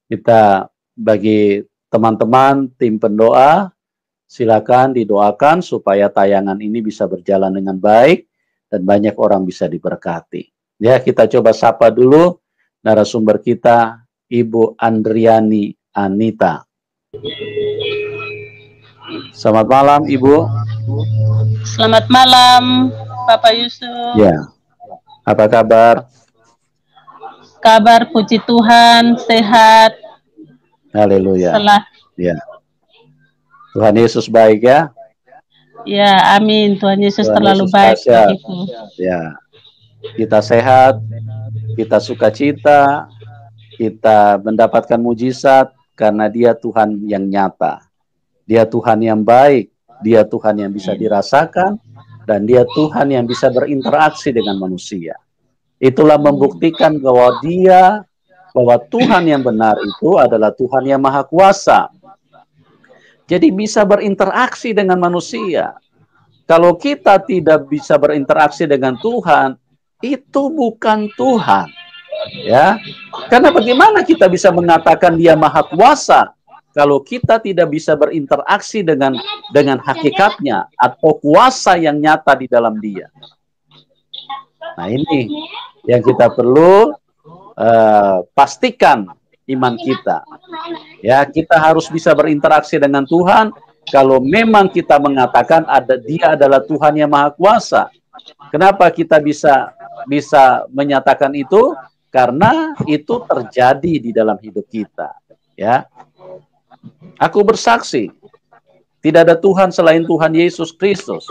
Kita bagi teman-teman tim pendoa, silakan didoakan supaya tayangan ini bisa berjalan dengan baik dan banyak orang bisa diberkati. Ya, kita coba sapa dulu narasumber kita, Ibu Andriani Anita. Selamat malam, Ibu. Selamat malam, Bapak Yusuf. Ya, apa kabar? Kabar puji Tuhan, sehat. Haleluya. Ya. Tuhan Yesus baik ya. Ya, amin. Tuhan Yesus Tuhan terlalu Yesus baik begitu. Ya. Kita sehat, kita sukacita, kita mendapatkan mujizat karena Dia Tuhan yang nyata. Dia Tuhan yang baik, Dia Tuhan yang bisa dirasakan, dan Dia Tuhan yang bisa berinteraksi dengan manusia. Itulah membuktikan bahwa Tuhan yang benar itu adalah Tuhan yang Maha Kuasa. Jadi bisa berinteraksi dengan manusia. Kalau kita tidak bisa berinteraksi dengan Tuhan, itu bukan Tuhan. Ya. Karena bagaimana kita bisa mengatakan Dia Maha Kuasa kalau kita tidak bisa berinteraksi dengan hakikatnya atau kuasa yang nyata di dalam Dia. Nah, ini yang kita perlu pastikan iman kita. Ya, kita harus bisa berinteraksi dengan Tuhan kalau memang kita mengatakan Dia adalah Tuhan yang Maha Kuasa. Kenapa kita bisa menyatakan itu? Karena itu terjadi di dalam hidup kita. Ya, aku bersaksi tidak ada Tuhan selain Tuhan Yesus Kristus,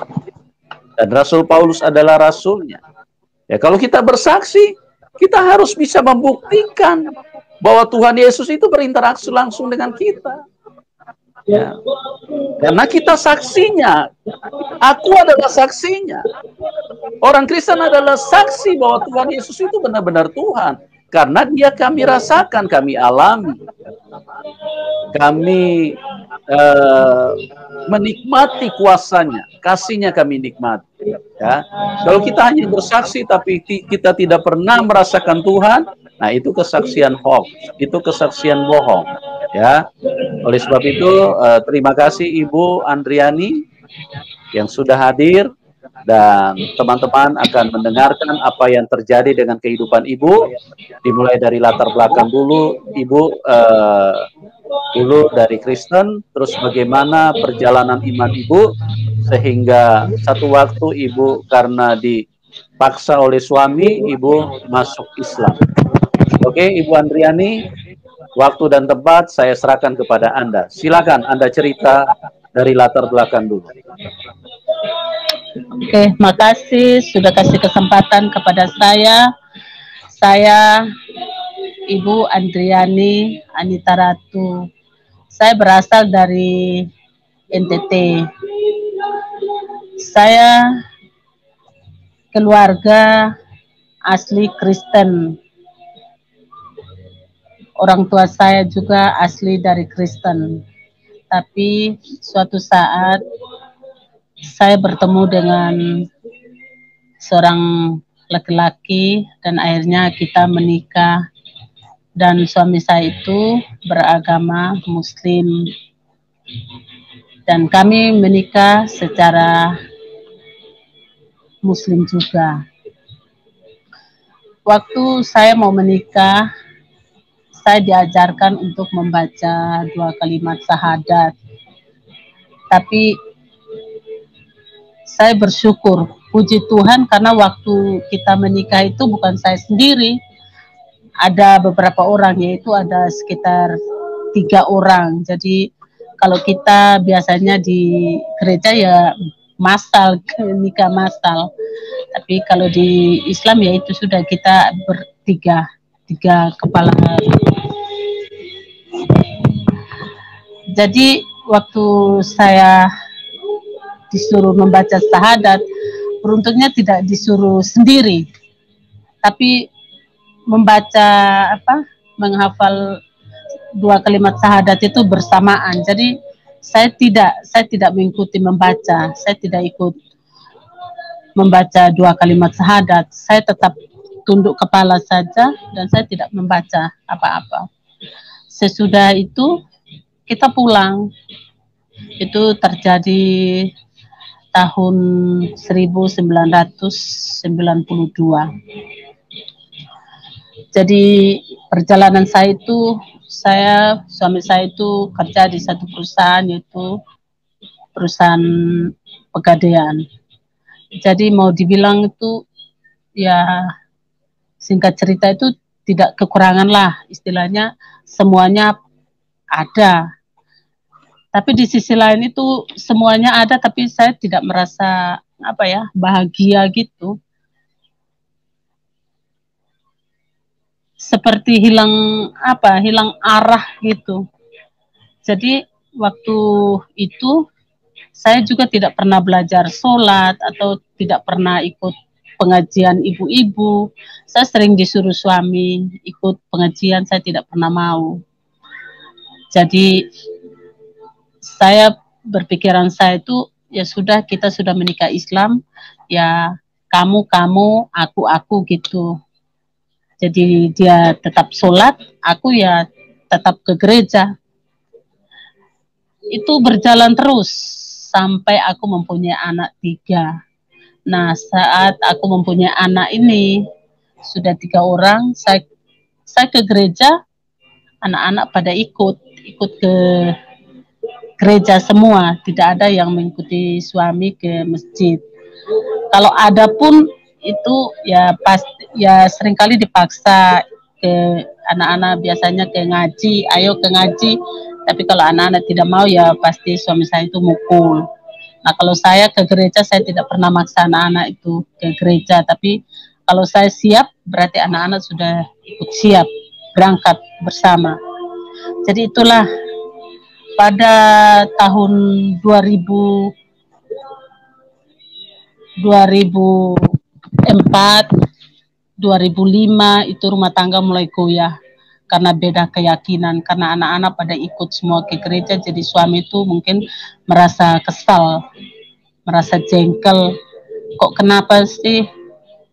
dan Rasul Paulus adalah rasulnya. Ya, kalau kita bersaksi, kita harus bisa membuktikan bahwa Tuhan Yesus itu berinteraksi langsung dengan kita. Ya. Karena kita saksinya. Aku adalah saksinya. Orang Kristen adalah saksi bahwa Tuhan Yesus itu benar-benar Tuhan. Karena Dia kami rasakan, kami alami. Kami menikmati kuasanya, kasihnya kami nikmati. Ya. Kalau kita hanya bersaksi tapi kita tidak pernah merasakan Tuhan, nah itu kesaksian hoax, itu kesaksian bohong. Ya. Oleh sebab itu terima kasih Ibu Andriani yang sudah hadir, dan teman-teman akan mendengarkan apa yang terjadi dengan kehidupan Ibu, dimulai dari latar belakang dulu Ibu dulu dari Kristen, terus bagaimana perjalanan iman Ibu sehingga satu waktu Ibu karena dipaksa oleh suami Ibu masuk Islam. Oke, Ibu Andriani, waktu dan tempat saya serahkan kepada Anda. Silakan Anda cerita dari latar belakang dulu. Oke, makasih sudah kasih kesempatan kepada saya. Saya Ibu Andriani Anita Ratu. Saya berasal dari NTT. Saya keluarga asli Kristen. Orang tua saya juga asli dari Kristen. Tapi suatu saat saya bertemu dengan seorang laki-laki dan akhirnya kita menikah. Dan suami saya itu beragama Muslim. Dan kami menikah secara Muslim juga. Waktu saya mau menikah, saya diajarkan untuk membaca 2 kalimat syahadat. Tapi saya bersyukur, puji Tuhan, karena waktu kita menikah itu bukan saya sendiri. Ada beberapa orang, yaitu ada sekitar 3 orang. Jadi kalau kita biasanya di gereja ya massal, nikah massal. Tapi kalau di Islam ya itu sudah kita bertiga, 3 kepala. Jadi waktu saya disuruh membaca syahadat, beruntungnya tidak disuruh sendiri, tapi membaca menghafal 2 kalimat syahadat itu bersamaan. Jadi saya tidak mengikuti membaca, saya tidak ikut membaca 2 kalimat syahadat. Saya tetap tunduk kepala saja dan saya tidak membaca apa-apa. sesudah itu kita pulang. Itu terjadi tahun 1992. Jadi perjalanan saya itu, suami saya itu kerja di satu perusahaan, yaitu perusahaan pegadaian. Jadi mau dibilang itu ya, singkat cerita itu tidak kekurangan lah, istilahnya semuanya ada. Tapi di sisi lain itu semuanya ada, tapi saya tidak merasa bahagia gitu. Seperti hilang arah gitu. Jadi waktu itu saya juga tidak pernah belajar sholat atau tidak pernah ikut pengajian ibu-ibu. Saya sering disuruh suami ikut pengajian, saya tidak pernah mau. Jadi saya berpikiran saya itu, ya sudah, kita sudah menikah Islam, ya kamu, aku gitu. Jadi dia tetap sholat, aku ya tetap ke gereja. Itu berjalan terus sampai aku mempunyai anak 3. Nah, saat aku mempunyai anak ini, sudah 3 orang, saya ke gereja, anak-anak pada ikut ke gereja semua, tidak ada yang mengikuti suami ke masjid. Kalau ada pun itu ya seringkali dipaksa ke anak-anak, biasanya ke ngaji, ayo ke ngaji. Tapi kalau anak-anak tidak mau, ya pasti suami saya itu mukul. Nah, kalau saya ke gereja, saya tidak pernah maksa anak-anak itu ke gereja, tapi kalau saya siap, berarti anak-anak sudah ikut siap berangkat bersama. Jadi itulah pada tahun 2004, 2005 itu rumah tangga mulai goyah karena beda keyakinan, karena anak-anak pada ikut semua ke gereja. Jadi suami itu mungkin merasa kesal, merasa jengkel, kok kenapa sih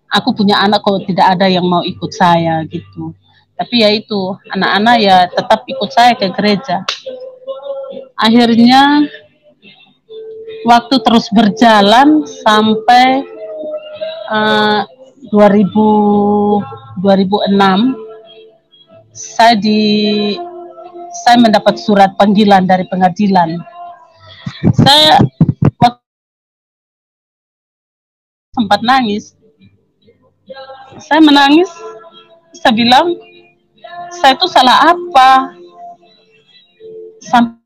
aku punya anak kok tidak ada yang mau ikut saya gitu. Tapi ya itu, anak-anak ya tetap ikut saya ke gereja. Akhirnya waktu terus berjalan sampai 2006 saya mendapat surat panggilan dari pengadilan. Saya sempat nangis. Saya menangis, saya bilang, saya itu salah apa? Sampai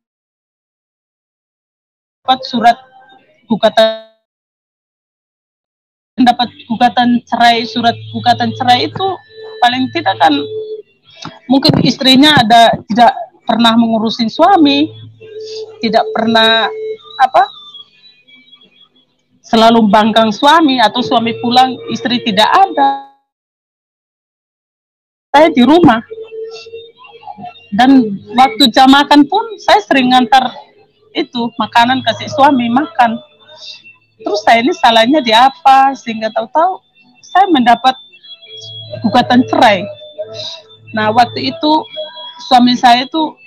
dapat surat surat gugatan cerai itu paling tidak kan mungkin istrinya tidak pernah mengurusin suami, tidak pernah selalu bangkang suami, atau suami pulang istri tidak ada. Saya di rumah, dan waktu jam makan pun saya sering ngantar itu makanan, kasih suami makan. Terus saya ini salahnya di apa, sehingga tahu-tahu saya mendapat gugatan cerai. Nah, waktu itu suami saya itu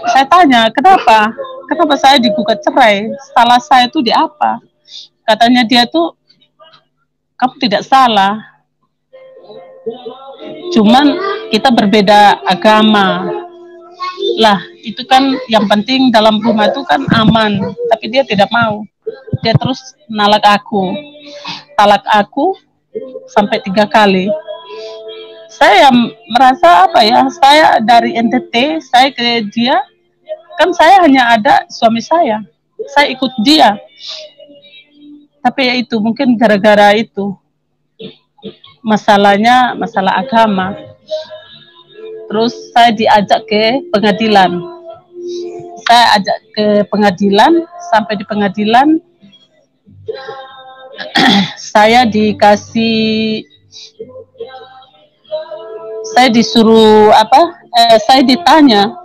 saya tanya, kenapa saya digugat cerai, salah saya itu di apa? Katanya dia tuh, kamu tidak salah, cuman kita berbeda agama lah, itu kan yang penting dalam rumah itu kan aman. Tapi dia tidak mau, dia terus talak aku sampai 3 kali. Saya merasa saya dari NTT saya ke dia, kan saya hanya ada suami saya ikut dia. Tapi ya itu mungkin gara-gara itu masalahnya masalah agama. Terus saya diajak ke pengadilan. Sampai di pengadilan saya disuruh saya ditanya,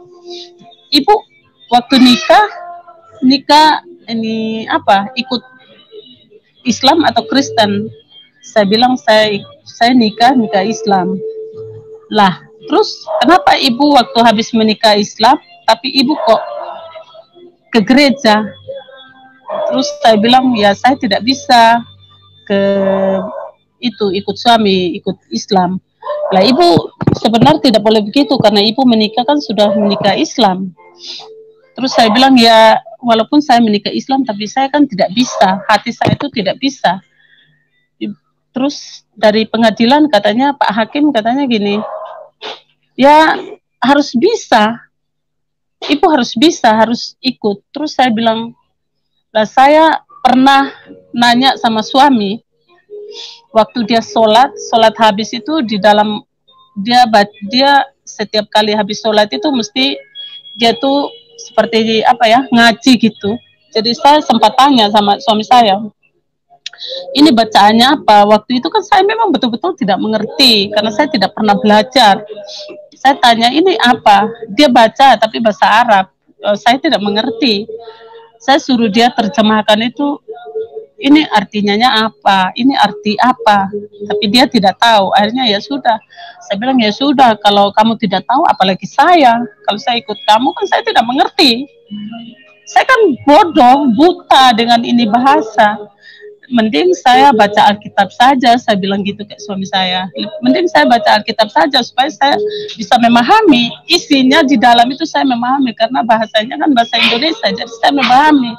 Ibu waktu nikah ini ikut Islam atau Kristen? Saya bilang saya nikah Islam. Lah, terus kenapa ibu waktu habis menikah Islam, tapi ibu kok ke gereja? Terus saya bilang, ya saya tidak bisa ke itu ikut suami, ikut Islam. Lah ibu sebenarnya tidak boleh begitu karena ibu menikah kan sudah menikah Islam. Terus saya bilang, ya walaupun saya menikah Islam tapi saya kan tidak bisa, hati saya itu tidak bisa. Terus dari pengadilan katanya Pak Hakim katanya gini, ya harus bisa, ibu harus bisa, harus ikut. Terus saya bilang, lah saya pernah nanya sama suami, waktu dia sholat habis itu di dalam dia setiap kali habis sholat itu mesti dia tuh seperti apa ya, ngaji gitu. Jadi saya sempat tanya sama suami saya, ini bacaannya apa? Waktu itu kan saya memang betul-betul tidak mengerti karena saya tidak pernah belajar. Saya tanya ini apa? Dia baca tapi bahasa Arab. Saya tidak mengerti. Saya suruh dia terjemahkan itu, ini artinya apa? Ini arti apa? Tapi dia tidak tahu. Akhirnya ya sudah. Saya bilang ya sudah, kalau kamu tidak tahu apalagi saya. Kalau saya ikut kamu kan saya tidak mengerti. Saya kan bodoh, buta dengan ini bahasa. Mending saya baca Alkitab saja, saya bilang gitu ke suami saya. Mending saya baca Alkitab saja supaya saya bisa memahami isinya di dalam itu, saya memahami karena bahasanya kan bahasa Indonesia, jadi saya memahami.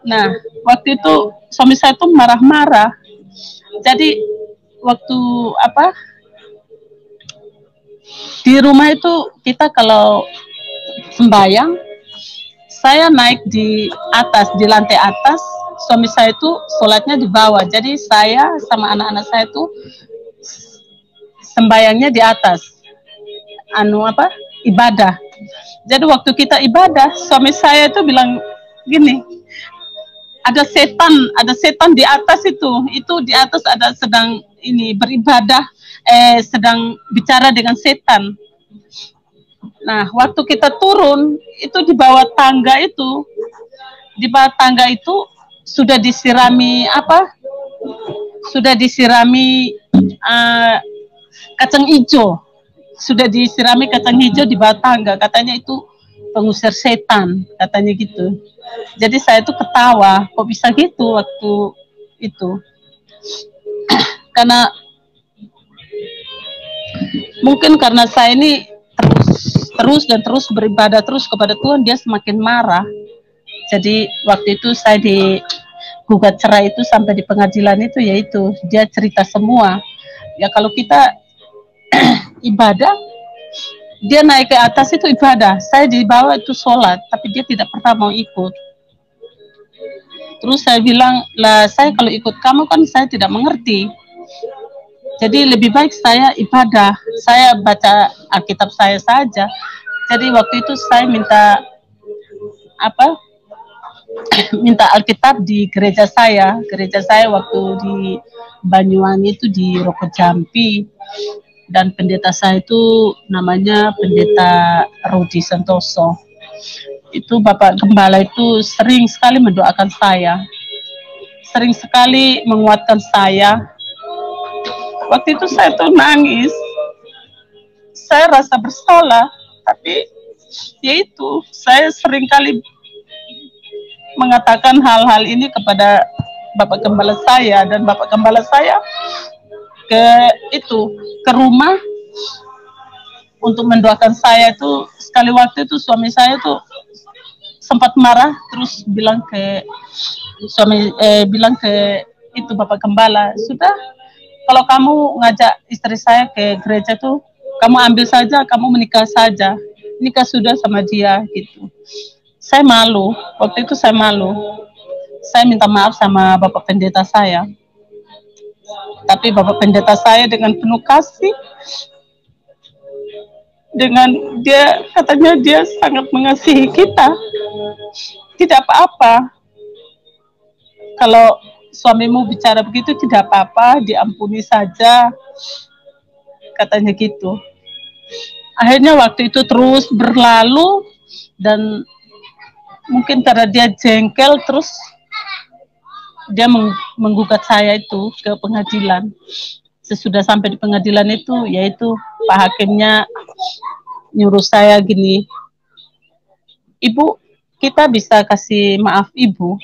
Nah, waktu itu suami saya tuh marah-marah. Jadi waktu apa di rumah itu kita kalau sembahyang, saya naik di atas, di lantai atas. Suami saya itu sholatnya di bawah, jadi saya sama anak-anak saya itu sembayangnya di atas, ibadah. Jadi waktu kita ibadah, suami saya itu bilang gini, ada setan di atas itu di atas ada sedang ini beribadah, sedang bicara dengan setan. Nah, waktu kita turun itu di bawah tangga itu sudah disirami kacang hijau. Sudah disirami kacang hijau di bawah tangga. Katanya itu pengusir setan, katanya gitu. Jadi saya tuh ketawa, kok bisa gitu waktu itu. Karena mungkin karena saya ini terus beribadah terus kepada Tuhan, dia semakin marah. Jadi waktu itu saya digugat cerai itu sampai di pengadilan itu, yaitu dia cerita semua. Ya kalau kita ibadah, dia naik ke atas itu ibadah, saya di bawah itu sholat, tapi dia tidak pernah mau ikut. Terus saya bilang, lah saya kalau ikut kamu kan saya tidak mengerti. Jadi lebih baik saya ibadah, saya baca Alkitab saya saja. Jadi waktu itu saya minta Alkitab di gereja saya waktu di Banyuwangi itu di Roko Jampi, dan pendeta saya itu namanya pendeta Rudi Santoso. Itu Bapak Gembala itu sering sekali mendoakan saya, sering sekali menguatkan saya. Waktu itu saya tuh nangis, saya rasa bersalah, tapi yaitu saya sering kali mengatakan hal-hal ini kepada Bapak Gembala saya, dan Bapak Gembala saya ke rumah untuk mendoakan saya. Itu sekali waktu itu suami saya tuh sempat marah, terus bilang ke itu Bapak Gembala, sudah kalau kamu ngajak istri saya ke gereja tuh, kamu ambil saja, kamu menikah saja, nikah sudah sama dia gitu. Saya malu, waktu itu saya malu. Saya minta maaf sama Bapak Pendeta saya. Tapi Bapak Pendeta saya dengan penuh kasih, dengan dia, katanya dia sangat mengasihi kita. Tidak apa-apa. Kalau suamimu bicara begitu tidak apa-apa, diampuni saja. Katanya gitu. Akhirnya waktu itu terus berlalu, dan mungkin karena dia jengkel, terus dia menggugat saya itu ke pengadilan. sesudah sampai di pengadilan itu, yaitu Pak Hakimnya nyuruh saya gini, Ibu, kita bisa kasih maaf Ibu,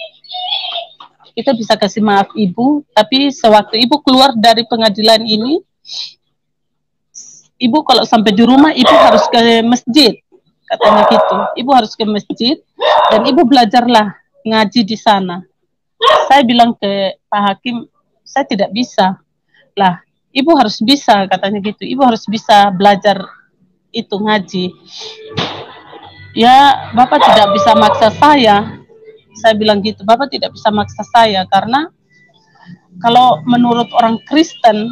kita bisa kasih maaf Ibu, tapi sewaktu Ibu keluar dari pengadilan ini, Ibu kalau sampai di rumah, Ibu harus ke masjid, katanya gitu. Ibu harus ke masjid, dan Ibu belajarlah ngaji di sana. Saya bilang ke Pak Hakim, saya tidak bisa. Lah, Ibu harus bisa, katanya gitu. Ibu harus bisa belajar itu ngaji. Ya, Bapak tidak bisa maksa saya. Saya bilang gitu, Bapak tidak bisa maksa saya, karena kalau menurut orang Kristen,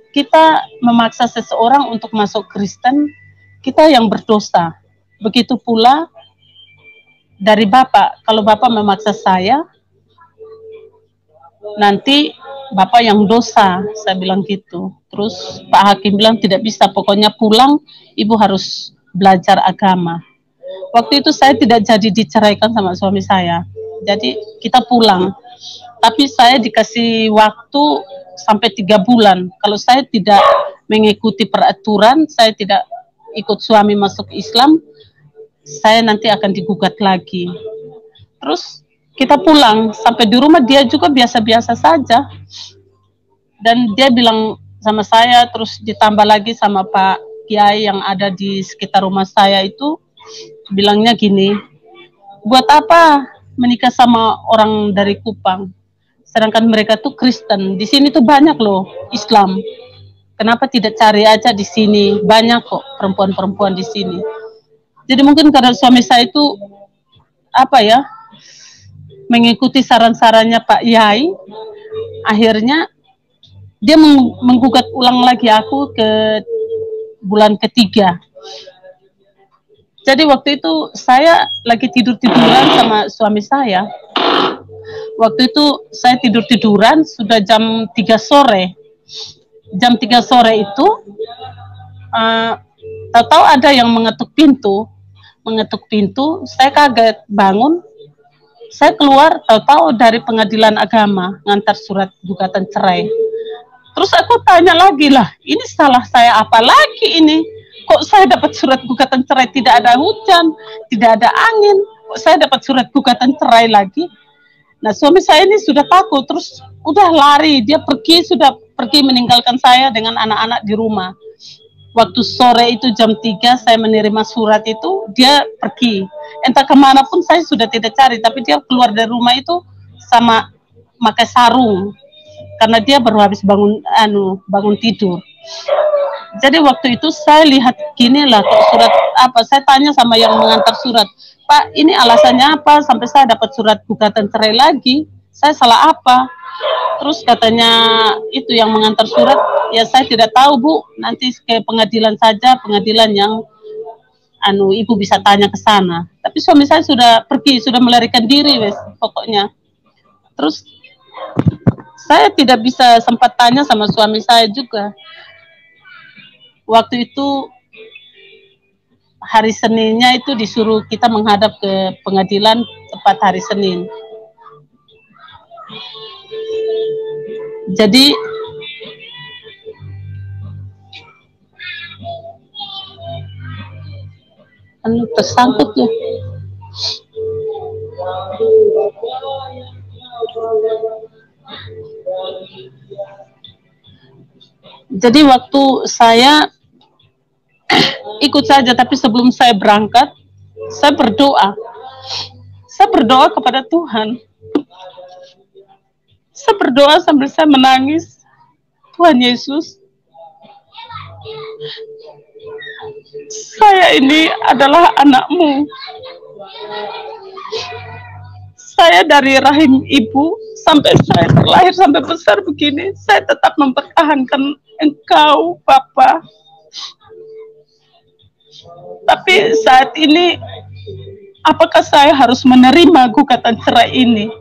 kita memaksa seseorang untuk masuk Kristen, kita yang berdosa. Begitu pula dari Bapak, kalau Bapak memaksa saya, nanti Bapak yang dosa, saya bilang gitu. Terus Pak Hakim bilang tidak bisa, pokoknya pulang, Ibu harus belajar agama. Waktu itu saya tidak jadi diceraikan sama suami saya, jadi kita pulang. Tapi saya dikasih waktu sampai 3 bulan. Kalau saya tidak mengikuti peraturan, saya tidak ikut suami masuk Islam, saya nanti akan digugat lagi. Terus kita pulang, sampai di rumah dia juga biasa-biasa saja. Dan dia bilang sama saya, terus ditambah lagi sama Pak Kiai yang ada di sekitar rumah saya itu, bilangnya gini, buat apa menikah sama orang dari Kupang? Sedangkan mereka tuh Kristen. Di sini tuh banyak loh Islam. Kenapa tidak cari aja di sini? Banyak kok perempuan-perempuan di sini. Jadi mungkin karena suami saya itu apa ya, mengikuti saran-sarannya Pak Yai, akhirnya dia menggugat ulang lagi aku ke bulan ketiga. Jadi waktu itu saya lagi tidur-tiduran sama suami saya. Waktu itu saya tidur-tiduran sudah jam 3 sore. Jam 3 sore itu tahu-tahu ada yang mengetuk pintu. Mengetuk pintu, saya kaget bangun. Saya keluar, tahu-tahu dari pengadilan agama ngantar surat gugatan cerai. Terus aku tanya lagi, lah ini salah saya apa lagi ini? Kok saya dapat surat gugatan cerai, tidak ada hujan, tidak ada angin, kok saya dapat surat gugatan cerai lagi? Nah suami saya ini sudah takut, terus udah lari, dia sudah pergi meninggalkan saya dengan anak-anak di rumah. Waktu sore itu jam 3 saya menerima surat itu, dia pergi. Entah kemana pun saya sudah tidak cari, tapi dia keluar dari rumah itu sama pakai sarung, karena dia baru habis bangun tidur. Jadi waktu itu saya lihat gini lah, kok surat apa, saya tanya sama yang mengantar surat, Pak ini alasannya apa sampai saya dapat surat gugatan cerai lagi, saya salah apa? Terus katanya itu yang mengantar surat, ya saya tidak tahu Bu, nanti ke pengadilan saja, pengadilan yang Ibu bisa tanya ke sana. Tapi suami saya sudah pergi, sudah melarikan diri wes pokoknya. Terus saya tidak bisa sempat tanya sama suami saya juga. Waktu itu hari Seninnya itu disuruh kita menghadap ke pengadilan tepat hari Senin. Jadi tersangkut ya. Jadi waktu saya ikut saja, tapi sebelum saya berangkat, saya berdoa. Saya berdoa kepada Tuhan. Saya berdoa sambil saya menangis. Tuhan Yesus, saya ini adalah anak-Mu. Saya dari rahim ibu sampai saya terlahir sampai besar begini, saya tetap mempertahankan Engkau, Bapa. Tapi saat ini, apakah saya harus menerima gugatan cerai ini?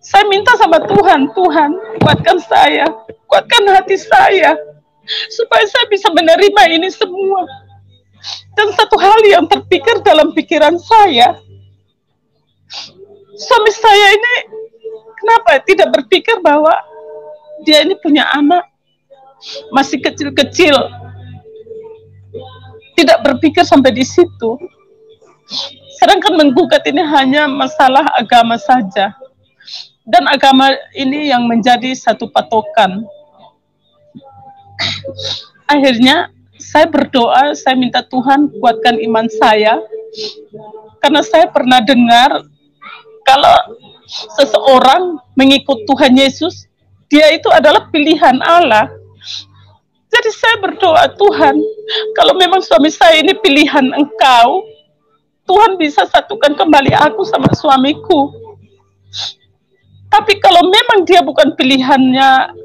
Saya minta sama Tuhan, Tuhan, kuatkan saya, kuatkan hati saya, supaya saya bisa menerima ini semua. Dan satu hal yang terpikir dalam pikiran saya, suami saya ini kenapa tidak berpikir bahwa dia ini punya anak, masih kecil-kecil, tidak berpikir sampai di situ. Sedangkan menggugat ini hanya masalah agama saja. Dan agama ini yang menjadi satu patokan. Akhirnya saya berdoa, saya minta Tuhan kuatkan iman saya. Karena saya pernah dengar kalau seseorang mengikut Tuhan Yesus, dia itu adalah pilihan Allah. Jadi saya berdoa, Tuhan, kalau memang suami saya ini pilihan Engkau, Tuhan bisa satukan kembali aku sama suamiku. Tapi kalau memang dia bukan pilihannya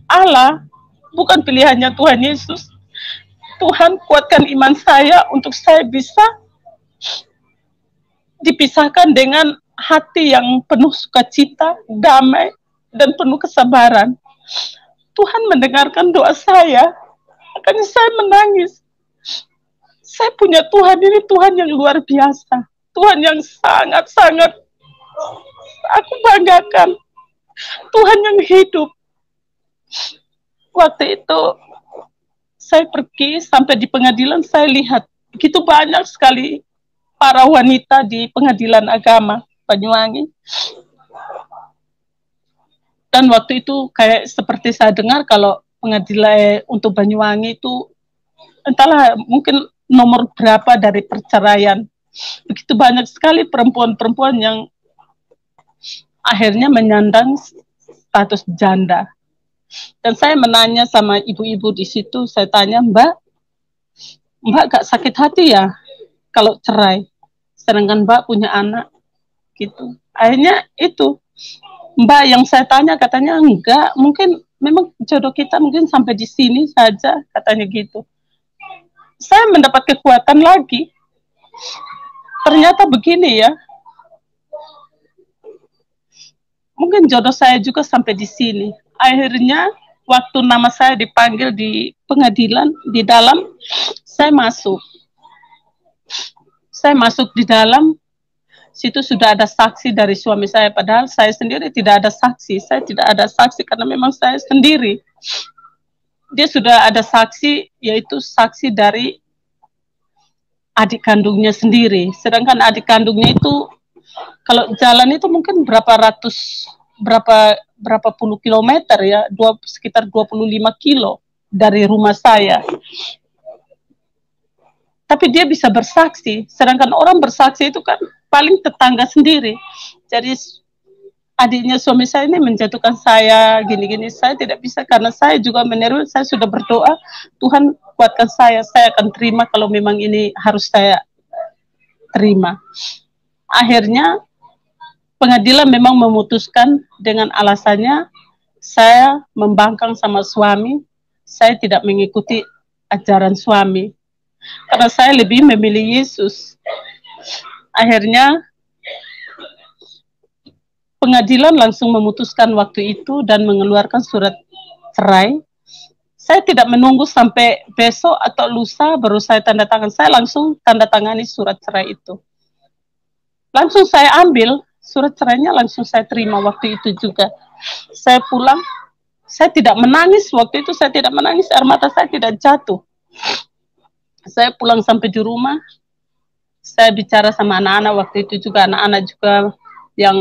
Allah, bukan pilihannya Tuhan Yesus, Tuhan kuatkan iman saya untuk saya bisa dipisahkan dengan hati yang penuh sukacita, damai, dan penuh kesabaran. Tuhan mendengarkan doa saya, makanya saya menangis. Saya punya Tuhan ini Tuhan yang luar biasa, Tuhan yang sangat-sangat aku banggakan, Tuhan yang hidup. Waktu itu saya pergi sampai di pengadilan, saya lihat begitu banyak sekali para wanita di pengadilan agama Banyuwangi. Dan waktu itu kayak seperti saya dengar kalau pengadilan untuk Banyuwangi itu entahlah mungkin nomor berapa dari perceraian. Begitu banyak sekali perempuan-perempuan yang akhirnya menyandang status janda. Dan saya menanya sama ibu-ibu di situ, saya tanya, Mbak gak sakit hati ya kalau cerai? Sedangkan Mbak punya anak, gitu. Akhirnya itu, Mbak yang saya tanya katanya enggak, mungkin memang jodoh kita mungkin sampai di sini saja, katanya gitu. Saya mendapat kekuatan lagi. Ternyata begini ya. Mungkin jodoh saya juga sampai di sini. Akhirnya waktu nama saya dipanggil di pengadilan di dalam, saya masuk. Saya masuk di dalam, situ sudah ada saksi dari suami saya, padahal saya sendiri tidak ada saksi. Saya tidak ada saksi karena memang saya sendiri. Dia sudah ada saksi, yaitu saksi dari adik kandungnya sendiri. Sedangkan adik kandungnya itu kalau jalan itu mungkin berapa puluh kilometer ya, sekitar 25 kilo dari rumah saya. Tapi dia bisa bersaksi, sedangkan orang bersaksi itu kan paling tetangga sendiri. Jadi adiknya suami saya ini menjatuhkan saya gini-gini, saya tidak bisa karena saya juga meneru, saya sudah berdoa, Tuhan kuatkan saya akan terima kalau memang ini harus saya terima. Akhirnya pengadilan memang memutuskan dengan alasannya saya membangkang sama suami, saya tidak mengikuti ajaran suami. Karena saya lebih memilih Yesus. Akhirnya pengadilan langsung memutuskan waktu itu dan mengeluarkan surat cerai. Saya tidak menunggu sampai besok atau lusa baru saya tanda tangan. Saya langsung tanda tangani surat cerai itu. Langsung saya ambil surat cerainya, langsung saya terima waktu itu juga. Saya pulang, saya tidak menangis waktu itu, saya tidak menangis, air mata saya tidak jatuh. Saya pulang sampai di rumah, saya bicara sama anak-anak waktu itu juga, anak-anak juga yang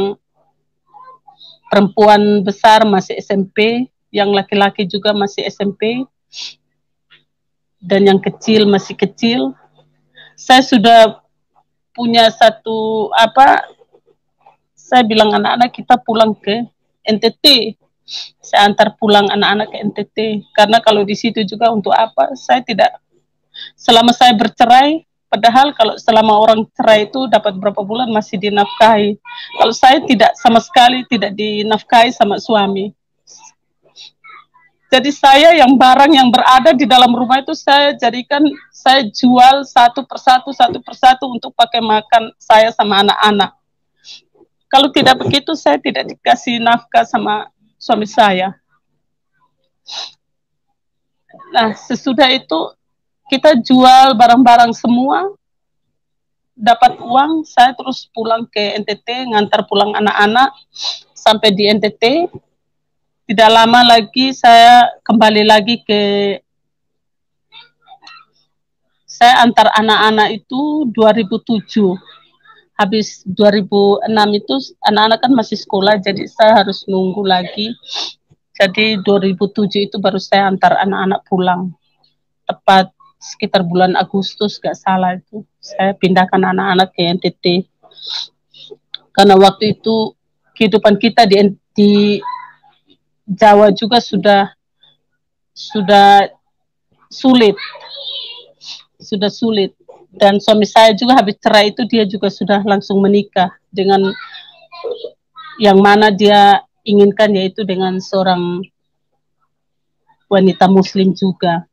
perempuan besar masih SMP, yang laki-laki juga masih SMP, dan yang kecil masih kecil. Saya sudah punya satu saya bilang anak-anak kita pulang ke NTT. Saya antar pulang anak-anak ke NTT, karena kalau di situ juga untuk apa? Saya tidak. Selama saya bercerai, padahal kalau selama orang cerai itu dapat berapa bulan masih dinafkahi. Kalau saya tidak, sama sekali tidak dinafkahi sama suami. Jadi saya yang barang yang berada di dalam rumah itu saya jadikan, saya jual satu persatu untuk pakai makan saya sama anak-anak. Kalau tidak begitu saya tidak dikasih nafkah sama suami saya. Nah, sesudah itu kita jual barang-barang semua, dapat uang, saya terus pulang ke NTT, ngantar pulang anak-anak sampai di NTT. tidak lama lagi saya kembali lagi saya antar anak-anak itu 2007. Habis 2006 itu anak-anak kan masih sekolah, jadi saya harus nunggu lagi. Jadi 2007 itu baru saya antar anak-anak pulang. Tepat sekitar bulan Agustus, gak salah itu. Saya pindahkan anak-anak ke NTT. Karena waktu itu kehidupan kita di Jawa juga sudah sulit. Sudah sulit. Dan suami saya juga habis cerai itu dia juga sudah langsung menikah dengan yang mana dia inginkan, yaitu dengan seorang wanita muslim juga.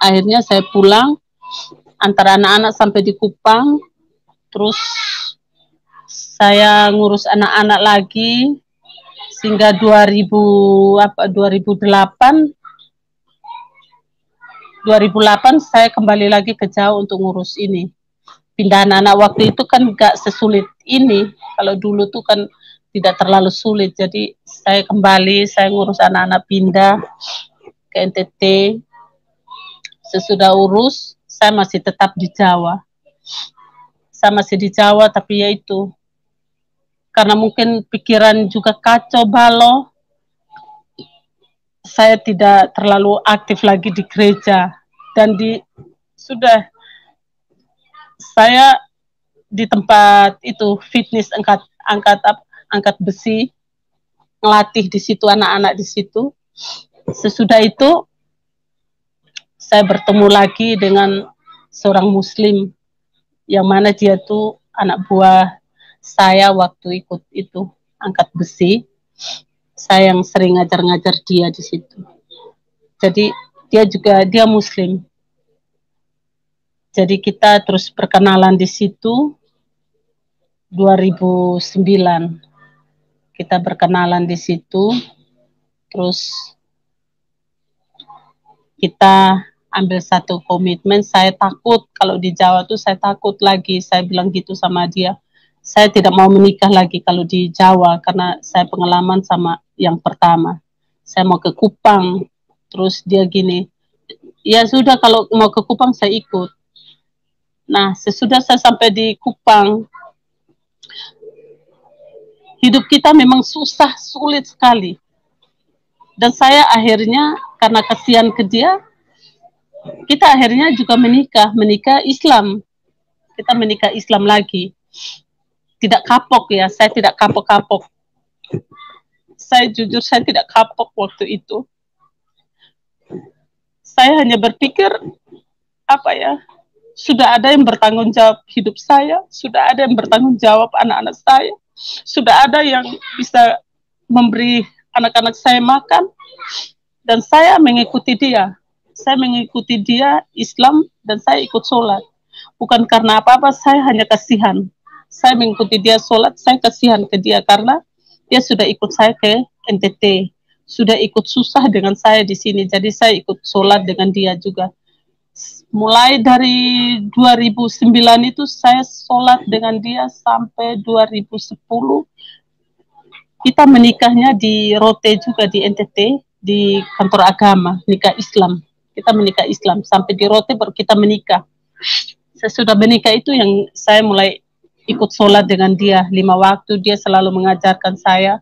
Akhirnya saya pulang antara anak-anak sampai di Kupang, terus saya ngurus anak-anak lagi sehingga 2008 saya kembali lagi ke Jawa untuk ngurus ini. Pindahan anak waktu itu kan gak sesulit ini. Kalau dulu tuh kan tidak terlalu sulit. Jadi saya kembali, saya ngurus anak-anak pindah ke NTT. Sesudah urus, saya masih tetap di Jawa. Saya masih di Jawa, tapi ya itu. Karena mungkin pikiran juga kacau balau, saya tidak terlalu aktif lagi di gereja. Dan saya di tempat itu fitness angkat besi, ngelatih di situ anak-anak di situ. Sesudah itu saya bertemu lagi dengan seorang muslim yang mana dia tuh anak buah saya waktu ikut itu angkat besi. Saya yang sering ngajar-ngajar dia di situ. Jadi dia muslim. Jadi kita terus perkenalan di situ 2009. Kita berkenalan di situ. Terus kita ambil satu komitmen. Saya takut kalau di Jawa tuh, saya takut lagi. Saya bilang gitu sama dia. Saya tidak mau menikah lagi kalau di Jawa karena saya pengalaman sama yang pertama. Saya mau ke Kupang. Terus dia gini, ya sudah kalau mau ke Kupang saya ikut. Nah, sesudah saya sampai di Kupang, hidup kita memang susah, sulit sekali. Dan saya akhirnya, karena kasihan ke dia, kita akhirnya juga menikah Islam. Kita menikah Islam lagi. Tidak kapok ya, saya tidak kapok-kapok. Saya jujur, saya tidak kapok waktu itu. Saya hanya berpikir, sudah ada yang bertanggung jawab hidup saya, sudah ada yang bertanggung jawab anak-anak saya, sudah ada yang bisa memberi anak-anak saya makan, dan saya mengikuti dia. Saya mengikuti dia Islam dan saya ikut sholat. Bukan karena apa-apa, saya hanya kasihan. Saya mengikuti dia sholat, saya kasihan ke dia karena dia sudah ikut saya ke NTT, sudah ikut susah dengan saya di sini, jadi saya ikut sholat dengan dia juga. Mulai dari 2009 itu saya sholat dengan dia sampai 2010. Kita menikahnya di Rote juga di NTT, di kantor agama, nikah Islam. Kita menikah Islam, sampai di Rote baru kita menikah. Sesudah menikah itu yang saya mulai ikut sholat dengan dia 5 waktu. Dia selalu mengajarkan saya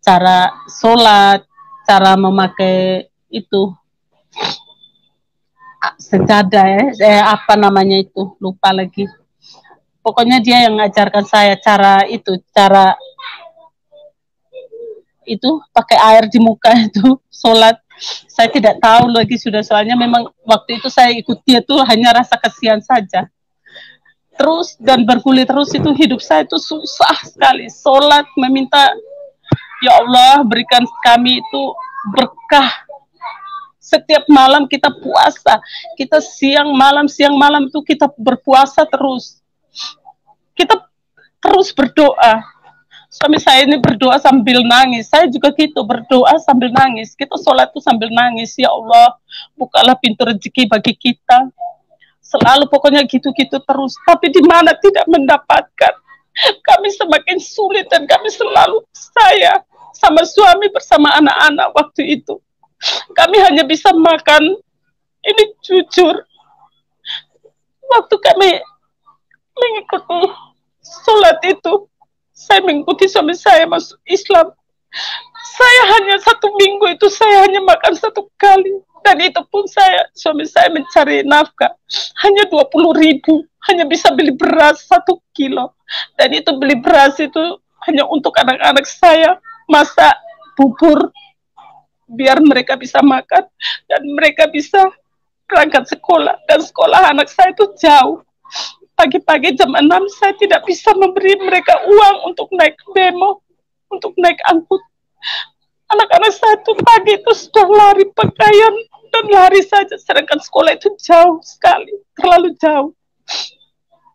cara sholat, cara memakai itu sejadah apa namanya itu, lupa lagi. Pokoknya dia yang mengajarkan saya cara itu pakai air di muka itu sholat. Saya tidak tahu lagi sudah, soalnya memang waktu itu saya ikut dia tuh hanya rasa kasihan saja. Terus dan bergulir terus itu hidup saya itu susah sekali. Sholat meminta, ya Allah berikan kami itu berkah. Setiap malam kita puasa, kita siang malam itu kita berpuasa terus. Kita terus berdoa. Suami saya ini berdoa sambil nangis, saya juga gitu, berdoa sambil nangis. Kita sholat itu sambil nangis, ya Allah bukalah pintu rezeki bagi kita. Selalu pokoknya gitu-gitu terus, tapi di mana tidak mendapatkan. Kami semakin sulit dan kami selalu sama suami bersama anak-anak waktu itu. Kami hanya bisa makan, ini jujur, waktu kami mengikuti sholat itu, saya mengikuti suami saya masuk Islam. Saya hanya 1 minggu itu saya hanya makan 1 kali, dan itu pun suami saya mencari nafkah hanya 20.000, hanya bisa beli beras 1 kilo, dan itu beli beras itu hanya untuk anak-anak saya, masak bubur biar mereka bisa makan dan mereka bisa berangkat sekolah, dan sekolah anak saya itu jauh. Pagi-pagi jam 6 saya tidak bisa memberi mereka uang untuk naik bemo, untuk naik angkut. Anak-anak saya itu pagi itu sudah lari pakaian dan lari saja, sedangkan sekolah itu jauh sekali, terlalu jauh.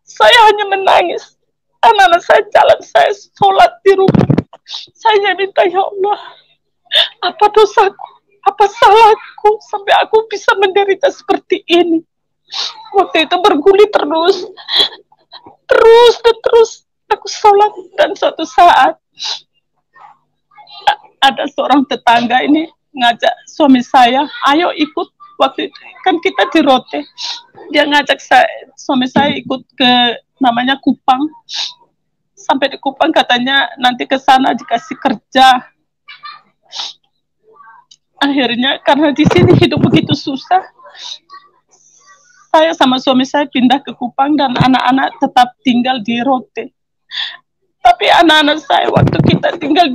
Saya hanya menangis. Anak-anak saya jalan, saya sholat di rumah. Saya minta, ya Allah, apa dosaku, apa salahku sampai aku bisa menderita seperti ini. Waktu itu bergulir terus dan terus aku sholat, dan suatu saat ada seorang tetangga ini ngajak suami saya, ayo ikut. Waktu itu kan kita di Rote, dia ngajak suami saya ikut ke namanya Kupang. Sampai di Kupang katanya nanti ke sana dikasih kerja. Akhirnya karena di sini hidup begitu susah, saya sama suami saya pindah ke Kupang dan anak-anak tetap tinggal di Rote. Tapi anak-anak saya waktu kita tinggal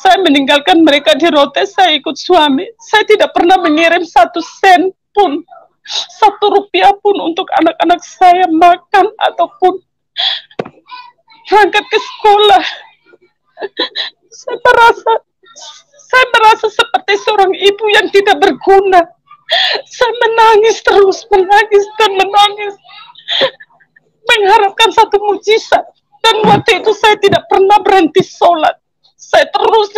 saya meninggalkan mereka di Rote, saya ikut suami. Saya tidak pernah mengirim 1 sen pun, 1 rupiah pun untuk anak-anak saya makan ataupun berangkat ke sekolah. Saya merasa seperti seorang ibu yang tidak berguna. Saya menangis terus, menangis dan menangis, mengharapkan satu mujizat. Dan waktu itu saya tidak pernah berhenti sholat. Saya terus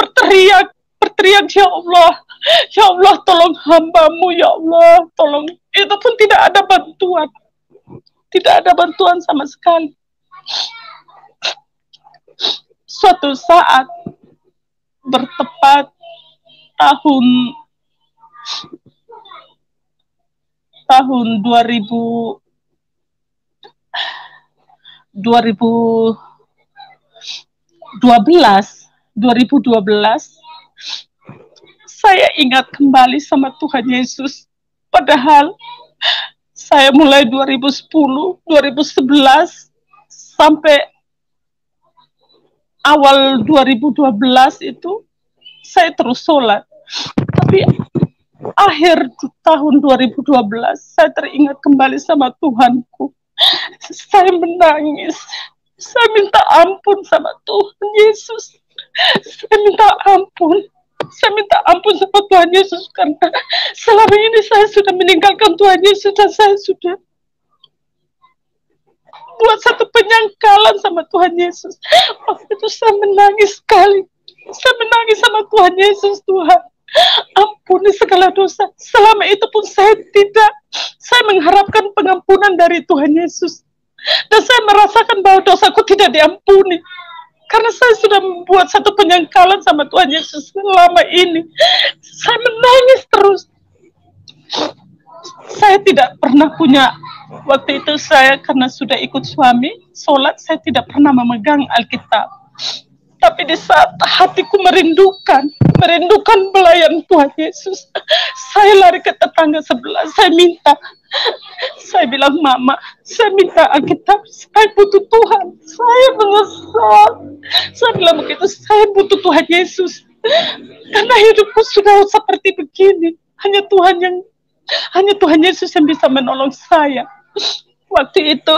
berteriak, ya Allah, tolong hambamu, ya Allah, tolong. Itu pun tidak ada bantuan sama sekali. Suatu saat bertepat tahun 2012 saya ingat kembali sama Tuhan Yesus. Padahal saya mulai 2010, 2011 sampai awal 2012 itu saya terus sholat. Tapi akhir tahun 2012 saya teringat kembali sama Tuhanku. Saya menangis. Saya minta ampun sama Tuhan Yesus. Saya minta ampun sama Tuhan Yesus, karena selama ini saya sudah meninggalkan Tuhan Yesus dan saya sudah buat satu penyangkalan sama Tuhan Yesus. Waktu itu saya menangis sekali. Saya menangis sama Tuhan Yesus. Tuhan, ampuni segala dosa. Selama itu pun saya mengharapkan pengampunan dari Tuhan Yesus. Dan saya merasakan bahwa dosaku tidak diampuni. Karena saya sudah membuat satu penyangkalan sama Tuhan Yesus selama ini. Saya menangis terus. Saya tidak pernah punya, waktu itu saya karena sudah ikut suami, sholat saya tidak pernah memegang Alkitab. Tapi di saat hatiku merindukan pelayan Tuhan Yesus, saya lari ke tetangga sebelah, saya bilang, Mama, saya minta Alkitab, saya butuh Tuhan, saya menyesal. Saya bilang begitu, saya butuh Tuhan Yesus, karena hidupku sudah seperti begini. Hanya Tuhan Yesus yang bisa menolong saya. Waktu itu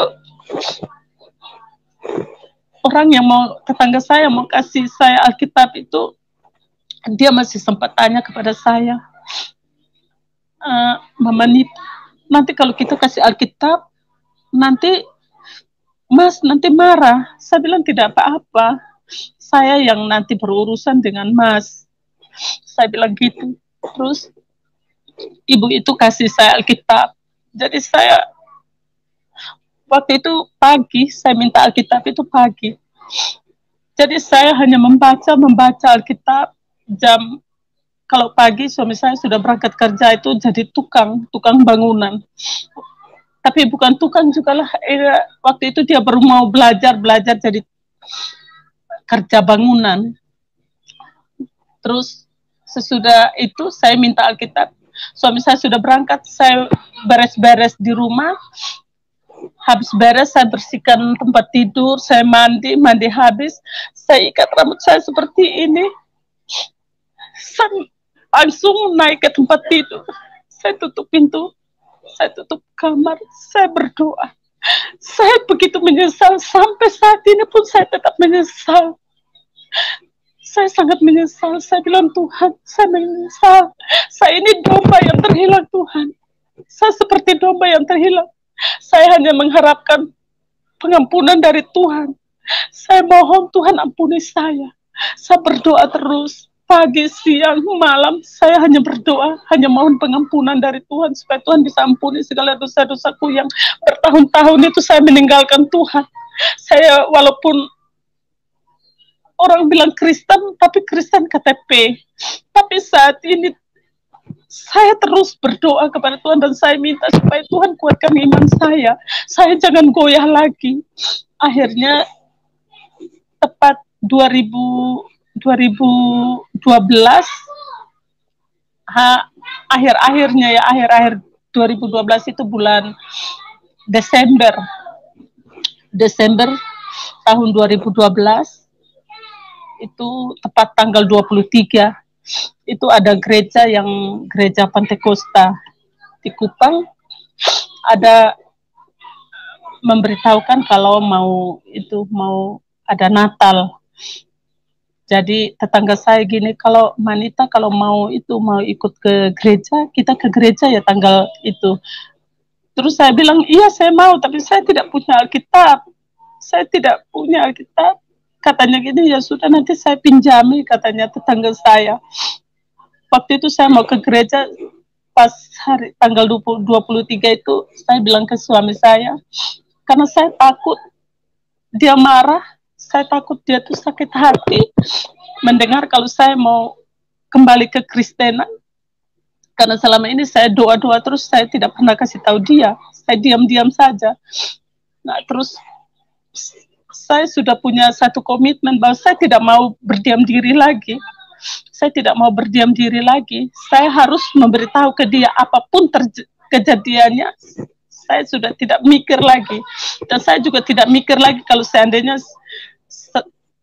tetangga saya mau kasih saya Alkitab itu, dia masih sempat tanya kepada saya, Mama Nita, nanti kalau kita kasih Alkitab, nanti Mas nanti marah. Saya bilang tidak apa-apa, saya yang nanti berurusan dengan Mas. Saya bilang gitu. Terus ibu itu kasih saya Alkitab. Jadi saya waktu itu pagi, saya minta Alkitab itu pagi. Jadi saya hanya membaca Alkitab. Kalau pagi suami saya sudah berangkat kerja itu jadi tukang bangunan. Tapi bukan tukang juga lah. Waktu itu dia baru mau belajar jadi kerja bangunan. Terus sesudah itu saya minta Alkitab. Suami saya sudah berangkat, saya beres-beres di rumah. Habis beres, saya bersihkan tempat tidur, saya mandi habis, saya ikat rambut saya seperti ini. Saya langsung naik ke tempat tidur. Saya tutup pintu, saya tutup kamar, saya berdoa. Saya begitu menyesal, sampai saat ini pun saya tetap menyesal. Saya sangat menyesal. Saya bilang, Tuhan, saya menyesal. Saya ini domba yang terhilang, Tuhan. Saya seperti domba yang terhilang. Saya hanya mengharapkan pengampunan dari Tuhan. Saya mohon Tuhan ampuni saya. Saya berdoa terus. Pagi, siang, malam, saya hanya berdoa, hanya mohon pengampunan dari Tuhan, supaya Tuhan bisa ampuni segala dosa-dosaku yang bertahun-tahun itu saya meninggalkan Tuhan. Saya walaupun orang bilang Kristen, tapi Kristen KTP. Tapi saat ini saya terus berdoa kepada Tuhan dan saya minta supaya Tuhan kuatkan iman saya. Saya jangan goyah lagi. Akhirnya tepat 2012 akhir 2012 itu bulan Desember tahun 2012 itu tepat tanggal 23 itu ada gereja Pantekosta di Kupang, ada memberitahukan kalau mau ada Natal. Jadi tetangga saya gini, kalau Manita kalau mau ikut ke gereja, kita ke gereja ya tanggal itu. Terus saya bilang, iya saya mau, tapi saya tidak punya Alkitab. Saya tidak punya Alkitab. Katanya gini, ya sudah nanti saya pinjami, katanya tetangga saya. Waktu itu saya mau ke gereja, pas hari tanggal 23 itu, saya bilang ke suami saya, karena saya takut dia marah, saya takut dia tuh sakit hati mendengar kalau saya mau kembali ke Kristenan. Karena selama ini saya doa-doa terus, saya tidak pernah kasih tahu dia, saya diam-diam saja. Nah terus saya sudah punya satu komitmen bahwa saya tidak mau berdiam diri lagi. Saya tidak mau berdiam diri lagi. Saya harus memberitahu ke dia apapun kejadiannya. Saya sudah tidak mikir lagi. Dan saya juga tidak mikir lagi kalau seandainya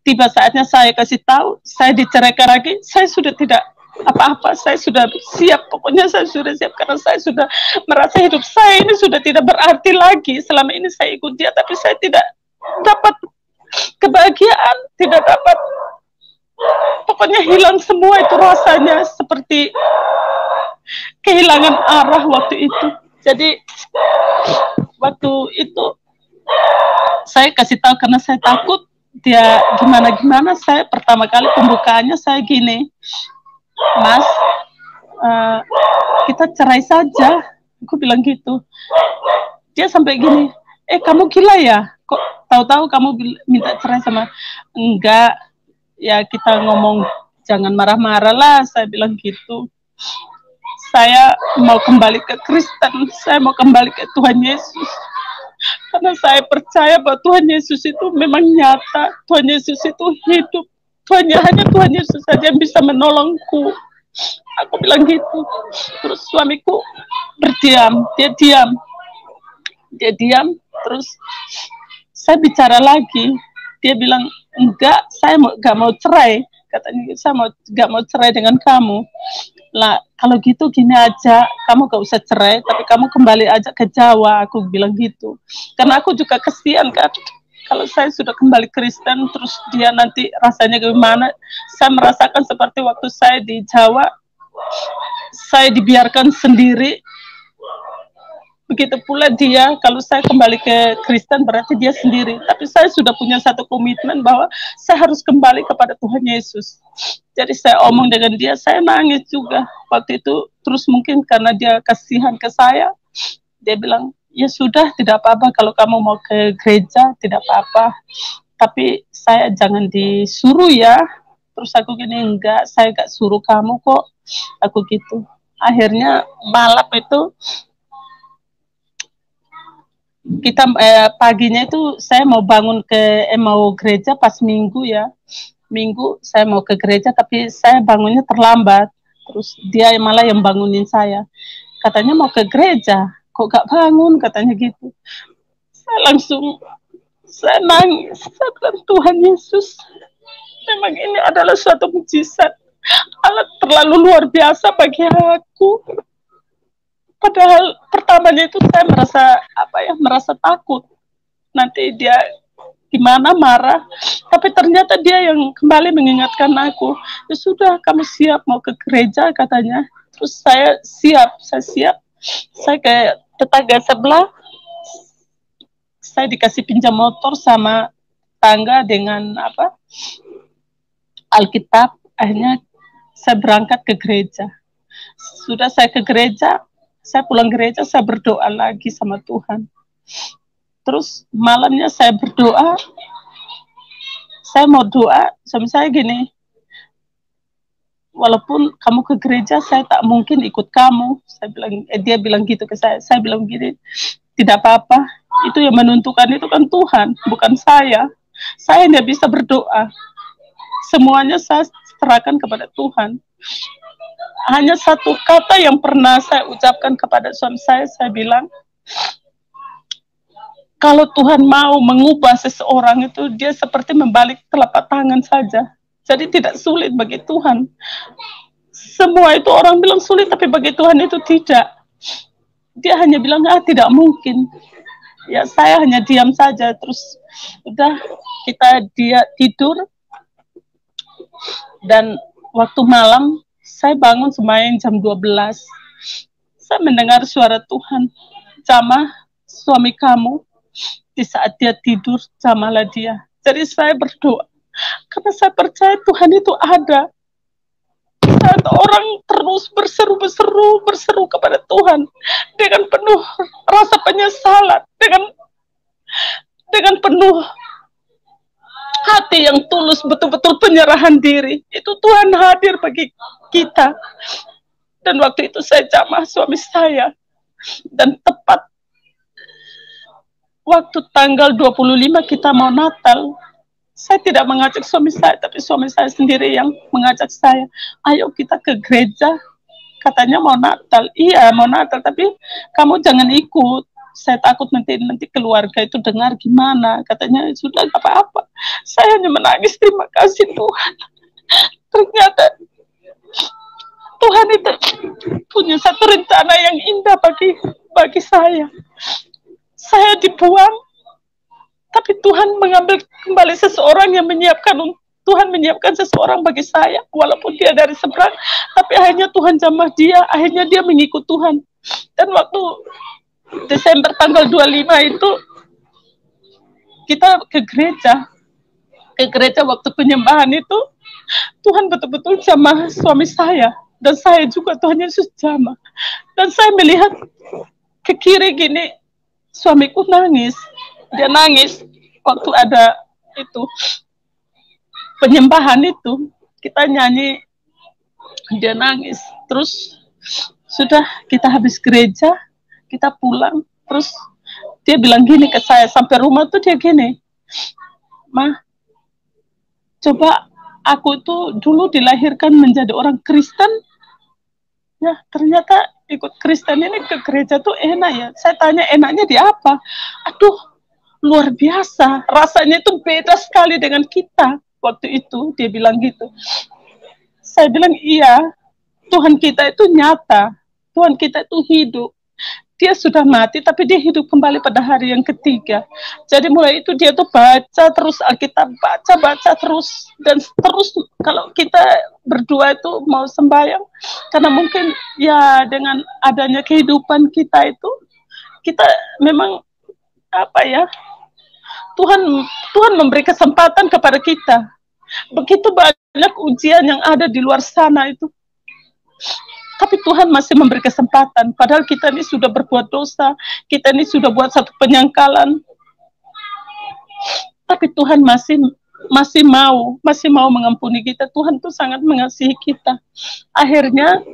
tiba saatnya saya kasih tahu, saya diceraikan lagi, saya sudah tidak apa-apa, saya sudah siap, pokoknya saya sudah siap, karena saya sudah merasa hidup saya ini sudah tidak berarti lagi. Selama ini saya ikut dia, tapi saya tidak dapat kebahagiaan, tidak dapat, pokoknya hilang semua itu rasanya, seperti kehilangan arah waktu itu. Jadi waktu itu saya kasih tahu karena saya takut dia gimana. Saya pertama kali pembukaannya saya gini, Mas, kita cerai saja, aku bilang gitu. Dia sampai gini, kamu gila ya, kok tahu-tahu kamu minta cerai sama, enggak, ya kita ngomong jangan marah-marah lah, saya bilang gitu. Saya mau kembali ke Kristen, saya mau kembali ke Tuhan Yesus. Karena saya percaya bahwa Tuhan Yesus itu memang nyata, Tuhan Yesus itu hidup, hanya Tuhan Yesus saja yang bisa menolongku. Aku bilang gitu. Terus suamiku berdiam, dia diam, terus saya bicara lagi, dia bilang, enggak, saya gak mau cerai, katanya, saya gak mau cerai dengan kamu. Lah, kalau gitu gini aja, kamu gak usah cerai, tapi kamu kembali aja ke Jawa, aku bilang gitu. Karena aku juga kesian kan, kalau saya sudah kembali Kristen, terus dia nanti rasanya gimana. Saya merasakan seperti waktu saya di Jawa, saya dibiarkan sendiri. Begitu pula dia, kalau saya kembali ke Kristen berarti dia sendiri. Tapi saya sudah punya satu komitmen bahwa saya harus kembali kepada Tuhan Yesus. Jadi saya omong dengan dia, saya nangis juga waktu itu. Terus mungkin karena dia kasihan ke saya, dia bilang, ya sudah tidak apa-apa kalau kamu mau ke gereja, tidak apa-apa. tapi saya jangan disuruh ya. Terus aku gini, enggak, saya gak suruh kamu kok. Aku gitu. Akhirnya malam itu kita paginya itu saya mau bangun mau gereja pas minggu ya. Minggu saya mau ke gereja tapi saya bangunnya terlambat. Terus dia malah yang bangunin saya. Katanya mau ke gereja, kok gak bangun, katanya gitu. Saya nangis. Saya bilang, Tuhan Yesus, memang ini adalah suatu mujizat. Allah terlalu luar biasa bagi aku. Padahal pertamanya itu saya merasa takut. Nanti dia gimana, marah. Tapi ternyata dia yang kembali mengingatkan aku. Ya sudah, kamu siap mau ke gereja, katanya. Terus saya siap. Saya ke tetangga sebelah. Saya dikasih pinjam motor sama tangga dengan Alkitab. Akhirnya saya berangkat ke gereja. Sudah saya ke gereja, saya pulang gereja, saya berdoa lagi sama Tuhan. Terus malamnya saya berdoa, saya mau doa, suami saya gini, walaupun kamu ke gereja, saya tak mungkin ikut kamu. Dia bilang gitu ke saya bilang gini, tidak apa-apa, itu yang menentukan itu kan Tuhan, bukan saya. Saya hanya bisa berdoa. Semuanya saya serahkan kepada Tuhan. Hanya satu kata yang pernah saya ucapkan kepada suami saya bilang, kalau Tuhan mau mengubah seseorang itu, dia seperti membalik telapak tangan saja. Jadi tidak sulit bagi Tuhan. Semua itu orang bilang sulit, tapi bagi Tuhan itu tidak. Dia hanya bilang, tidak mungkin. Ya saya hanya diam saja. Terus udah dia tidur. Dan waktu malam, saya bangun sembahyang jam 12. Saya mendengar suara Tuhan. Jamah suami kamu, di saat dia tidur, jamahlah dia. Jadi saya berdoa. Karena saya percaya Tuhan itu ada. Saat orang terus berseru kepada Tuhan. Dengan penuh rasa penyesalan. Dengan penuh hati yang tulus, betul-betul penyerahan diri. Itu Tuhan hadir bagi kita. Dan waktu itu saya jamah suami saya. Dan tepat waktu tanggal 25 kita mau Natal, saya tidak mengajak suami saya, tapi suami saya sendiri yang mengajak saya. Ayo kita ke gereja. Katanya mau Natal. Iya, mau Natal, tapi kamu jangan ikut. Saya takut nanti keluarga itu dengar gimana. Katanya sudah gak apa-apa. Saya hanya menangis, terima kasih Tuhan. Ternyata Tuhan itu punya satu rencana yang indah bagi saya. Saya dibuang, tapi Tuhan mengambil kembali seseorang yang Tuhan menyiapkan seseorang bagi saya. Walaupun dia dari seberang, tapi akhirnya Tuhan jamah dia. Akhirnya dia mengikut Tuhan. Dan waktu Desember tanggal 25 itu kita ke gereja waktu penyembahan itu Tuhan betul-betul jamah suami saya dan saya juga Tuhan Yesus jamah. Dan saya melihat ke kiri gini, suamiku nangis. Dia nangis waktu ada itu penyembahan itu, kita nyanyi, dia nangis. Terus sudah kita habis gereja, kita pulang, terus dia bilang gini ke saya, sampai rumah tuh dia gini, "Ma, coba aku tuh dulu dilahirkan menjadi orang Kristen, ya ternyata ikut Kristen ini ke gereja tuh enak ya." Saya tanya enaknya di apa? Aduh, luar biasa, rasanya itu beda sekali dengan kita waktu itu. Dia bilang gitu. Saya bilang iya, Tuhan kita itu nyata, Tuhan kita itu hidup. Dia sudah mati, tapi dia hidup kembali pada hari yang ketiga. Jadi mulai itu dia tuh baca terus Alkitab, baca terus. Dan terus kalau kita berdua itu mau sembahyang, karena mungkin ya dengan adanya kehidupan kita itu, kita memang apa ya, Tuhan memberi kesempatan kepada kita. Begitu banyak ujian yang ada di luar sana itu. Tapi Tuhan masih memberi kesempatan. Padahal kita ini sudah berbuat dosa. Kita ini sudah buat satu penyangkalan. Tapi Tuhan masih mau mengampuni kita. Tuhan tuh sangat mengasihi kita. Akhirnya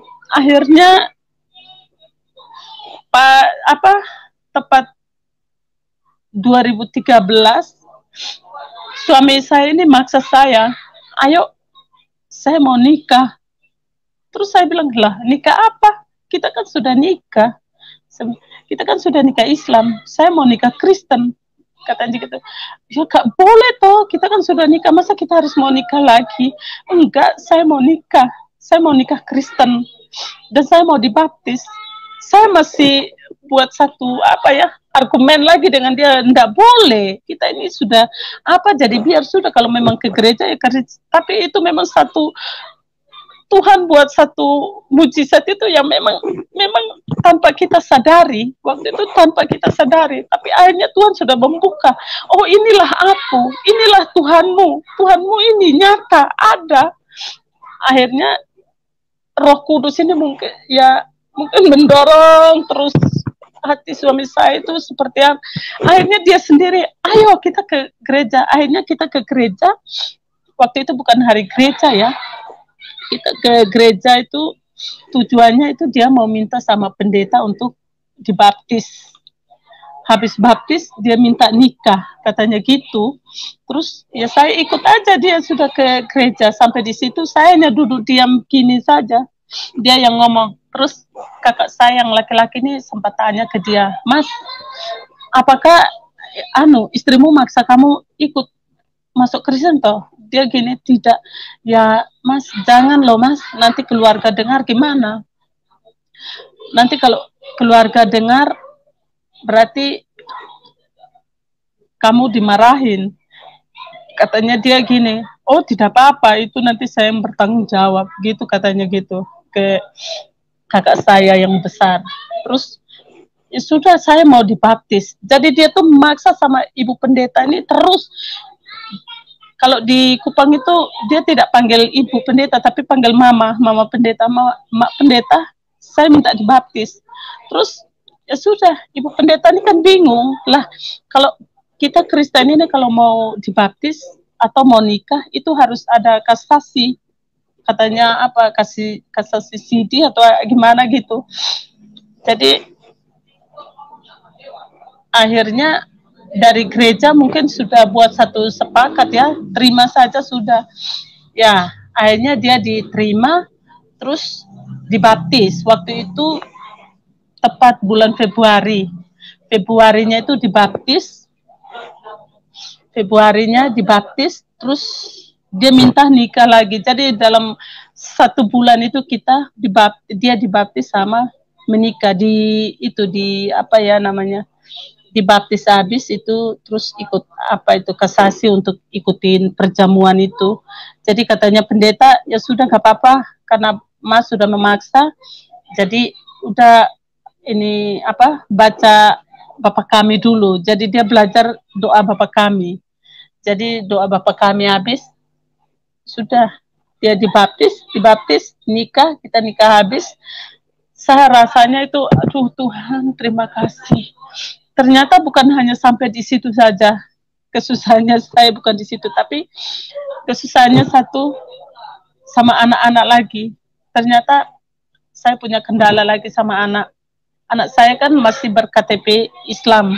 tepat 2013 suami saya ini maksa saya, ayo saya mau nikah. Terus saya bilang, lah nikah apa? Kita kan sudah nikah. Kita kan sudah nikah Islam. Saya mau nikah Kristen. Katanya gitu. Ya gak boleh toh. Kita kan sudah nikah. Masa kita harus mau nikah lagi? Enggak, saya mau nikah. Saya mau nikah Kristen. Dan saya mau dibaptis. Saya masih buat satu argumen lagi dengan dia, enggak boleh, kita ini sudah jadi biar sudah, kalau memang ke gereja ya tapi itu memang satu Tuhan buat satu mujizat itu yang memang tanpa kita sadari, waktu itu tanpa kita sadari, tapi akhirnya Tuhan sudah membuka, oh inilah aku, inilah Tuhanmu ini nyata ada. Akhirnya Roh Kudus ini mungkin mendorong terus hati suami saya itu seperti yang akhirnya dia sendiri, ayo kita ke gereja. Akhirnya kita ke gereja, waktu itu bukan hari gereja ya, kita ke gereja itu tujuannya itu dia mau minta sama pendeta untuk dibaptis. Habis baptis dia minta nikah, katanya gitu. Terus ya saya ikut aja, dia sudah ke gereja. Sampai di situ saya hanya duduk diam gini saja, dia yang ngomong. Terus kakak saya yang laki-laki ini sempat tanya ke dia, Mas, apakah istrimu maksa kamu ikut masuk Kristen toh? Dia gini, tidak. Ya Mas, jangan loh Mas, nanti keluarga dengar gimana? Nanti kalau keluarga dengar berarti kamu dimarahin. Katanya dia gini, oh tidak apa-apa, itu nanti saya yang bertanggung jawab, gitu katanya gitu ke kakak saya yang besar. Terus ya sudah, saya mau dibaptis. Jadi dia tuh memaksa sama ibu pendeta ini terus. Kalau di Kupang itu dia tidak panggil ibu pendeta, tapi panggil mama pendeta, mak pendeta, saya minta dibaptis. Terus ya sudah, ibu pendeta ini kan bingung lah, kalau kita Kristen ini kalau mau dibaptis atau mau nikah itu harus ada kasasi, katanya kasasi CD atau gimana gitu. Jadi akhirnya dari gereja mungkin sudah buat satu sepakat ya, terima saja sudah. Ya akhirnya dia diterima, terus dibaptis. Waktu itu tepat bulan Februarinya itu dibaptis. Terus dia minta nikah lagi. Jadi dalam 1 bulan itu dia dibaptis sama menikah dibaptis habis itu, terus ikut kasasi untuk ikutin perjamuan itu. Jadi katanya pendeta, ya sudah gak apa-apa karena Mas sudah memaksa, jadi udah ini baca Bapa Kami dulu. Jadi dia belajar doa Bapa Kami. Jadi doa Bapa Kami habis, sudah dia dibaptis, kita nikah habis. Saya rasanya itu, aduh Tuhan terima kasih. Ternyata bukan hanya sampai di situ saja. Kesusahannya saya bukan di situ, tapi kesusahannya satu sama anak-anak lagi. Ternyata saya punya kendala lagi sama anak saya kan masih ber-KTP Islam.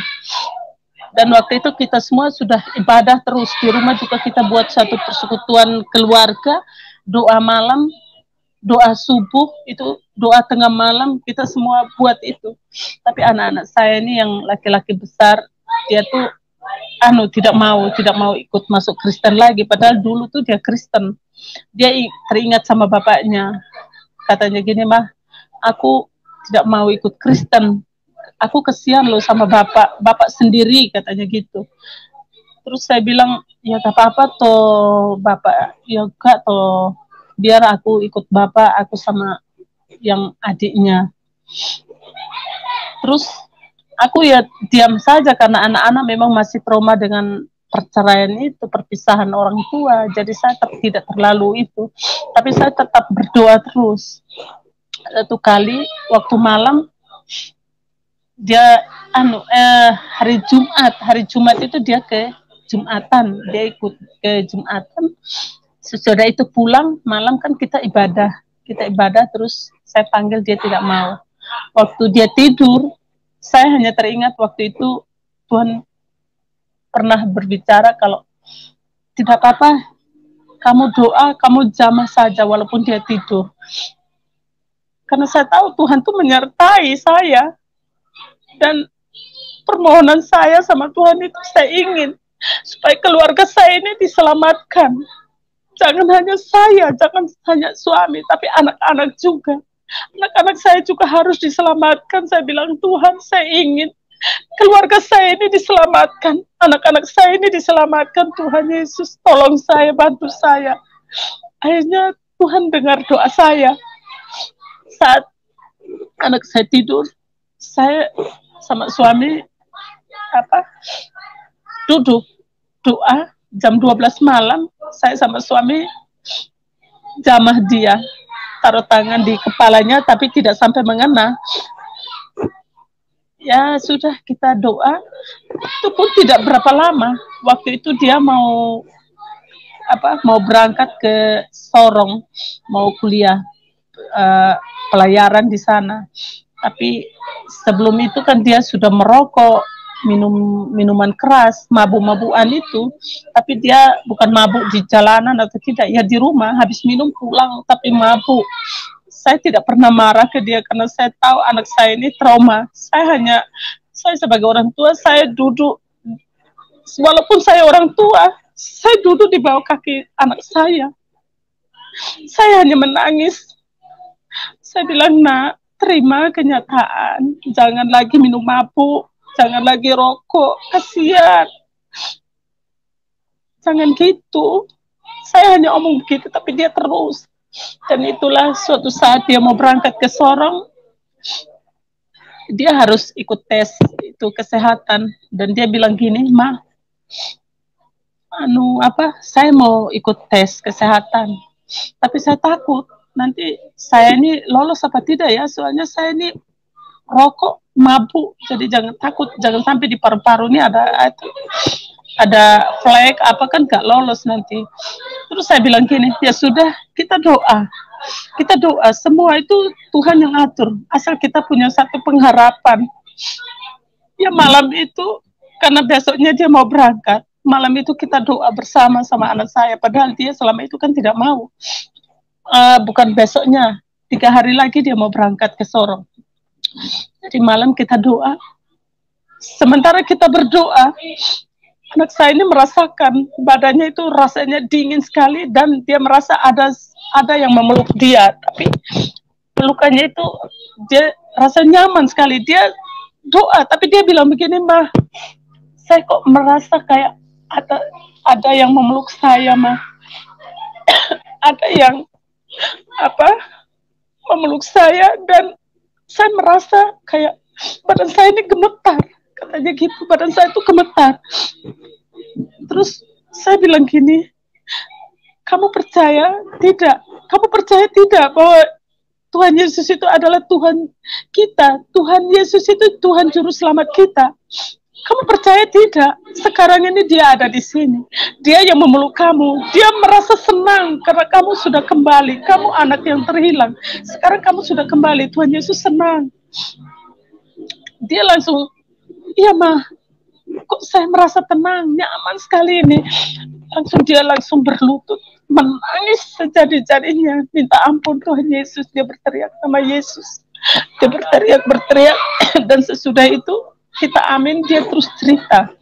Dan waktu itu kita semua sudah ibadah terus. Di rumah juga kita buat satu persekutuan keluarga, doa malam, doa subuh, itu doa tengah malam, kita semua buat itu. Tapi anak-anak saya ini yang laki-laki besar, dia tuh tidak mau ikut masuk Kristen lagi. Padahal dulu tuh dia Kristen. Dia teringat sama bapaknya. Katanya gini, Mah, aku tidak mau ikut Kristen, aku kesian loh sama bapak sendiri, katanya gitu. Terus saya bilang, ya gak apa-apa toh bapak, ya gak toh, biar aku ikut bapak, aku sama yang adiknya. Terus aku ya diam saja karena anak-anak memang masih trauma dengan perceraian itu, perpisahan orang tua. Jadi saya tidak terlalu itu, tapi saya tetap berdoa terus. Satu kali waktu malam dia hari Jumat itu dia ke Jumatan, dia ikut ke Jumatan. Sesudah itu pulang malam kan kita ibadah terus saya panggil dia tidak mau. Waktu dia tidur, saya hanya teringat waktu itu Tuhan pernah berbicara kalau tidak apa-apa, kamu doa, kamu jamah saja walaupun dia tidur. Karena saya tahu Tuhan tuh menyertai saya dan permohonan saya sama Tuhan itu saya ingin supaya keluarga saya ini diselamatkan. Jangan hanya saya, jangan hanya suami, tapi anak-anak juga. Anak-anak saya juga harus diselamatkan. Saya bilang, Tuhan, saya ingin keluarga saya ini diselamatkan. Anak-anak saya ini diselamatkan. Tuhan Yesus, tolong saya, bantu saya. Akhirnya Tuhan dengar doa saya. Saat anak saya tidur, saya sama suami duduk doa jam 12 malam. Saya sama suami jamah dia, taruh tangan di kepalanya tapi tidak sampai mengena. Ya sudah, kita doa. Itu pun tidak berapa lama. Waktu itu dia mau berangkat ke Sorong, mau kuliah pelayaran di sana. Tapi sebelum itu kan dia sudah merokok, minum minuman keras, mabuk-mabukan itu. Tapi dia bukan mabuk di jalanan atau tidak, ya di rumah habis minum pulang tapi mabuk. Saya tidak pernah marah ke dia karena saya tahu anak saya ini trauma. Saya sebagai orang tua, saya duduk, walaupun saya orang tua, saya duduk di bawah kaki anak saya. Saya hanya menangis. Saya bilang, nak, terima kenyataan, jangan lagi minum mabuk, jangan lagi rokok, kasihan. Jangan gitu. Saya hanya omong begitu, tapi dia terus. Dan itulah suatu saat dia mau berangkat ke Sorong, dia harus ikut tes itu kesehatan. Dan dia bilang gini, Ma, saya mau ikut tes kesehatan. Tapi saya takut, nanti saya ini lolos apa tidak ya, soalnya saya ini rokok, mabuk, jadi jangan takut, jangan sampai di paru-paru ini ada flek apa kan gak lolos nanti. Terus saya bilang gini, ya sudah, kita doa, semua itu Tuhan yang atur, asal kita punya satu pengharapan. Ya malam itu, karena besoknya dia mau berangkat, malam itu kita doa bersama sama anak saya, padahal dia selama itu kan tidak mau. Bukan besoknya, 3 hari lagi dia mau berangkat ke Sorong. Jadi malam kita doa. Sementara kita berdoa, anak saya ini merasakan badannya itu rasanya dingin sekali dan dia merasa ada yang memeluk dia. Tapi pelukannya itu dia rasa nyaman sekali. Dia doa, tapi dia bilang begini, Mbak, saya kok merasa kayak ada yang memeluk saya, Ma. Ada yang memeluk saya dan saya merasa kayak badan saya ini gemetar, katanya gitu, badan saya itu gemetar. Terus saya bilang gini, kamu percaya tidak? Kamu percaya tidak bahwa Tuhan Yesus itu adalah Tuhan kita? Tuhan Yesus itu Tuhan Juru Selamat kita. Kamu percaya tidak? Sekarang ini dia ada di sini. Dia yang memeluk kamu. Dia merasa senang karena kamu sudah kembali. Kamu anak yang terhilang. Sekarang kamu sudah kembali. Tuhan Yesus senang. Dia langsung, iya, Ma, kok saya merasa tenang, nyaman sekali ini. Dia langsung berlutut, menangis sejadi-jadinya, minta ampun Tuhan Yesus. Dia berteriak nama Yesus. Dia berteriak, dan sesudah itu kita amin, dia terus cerita.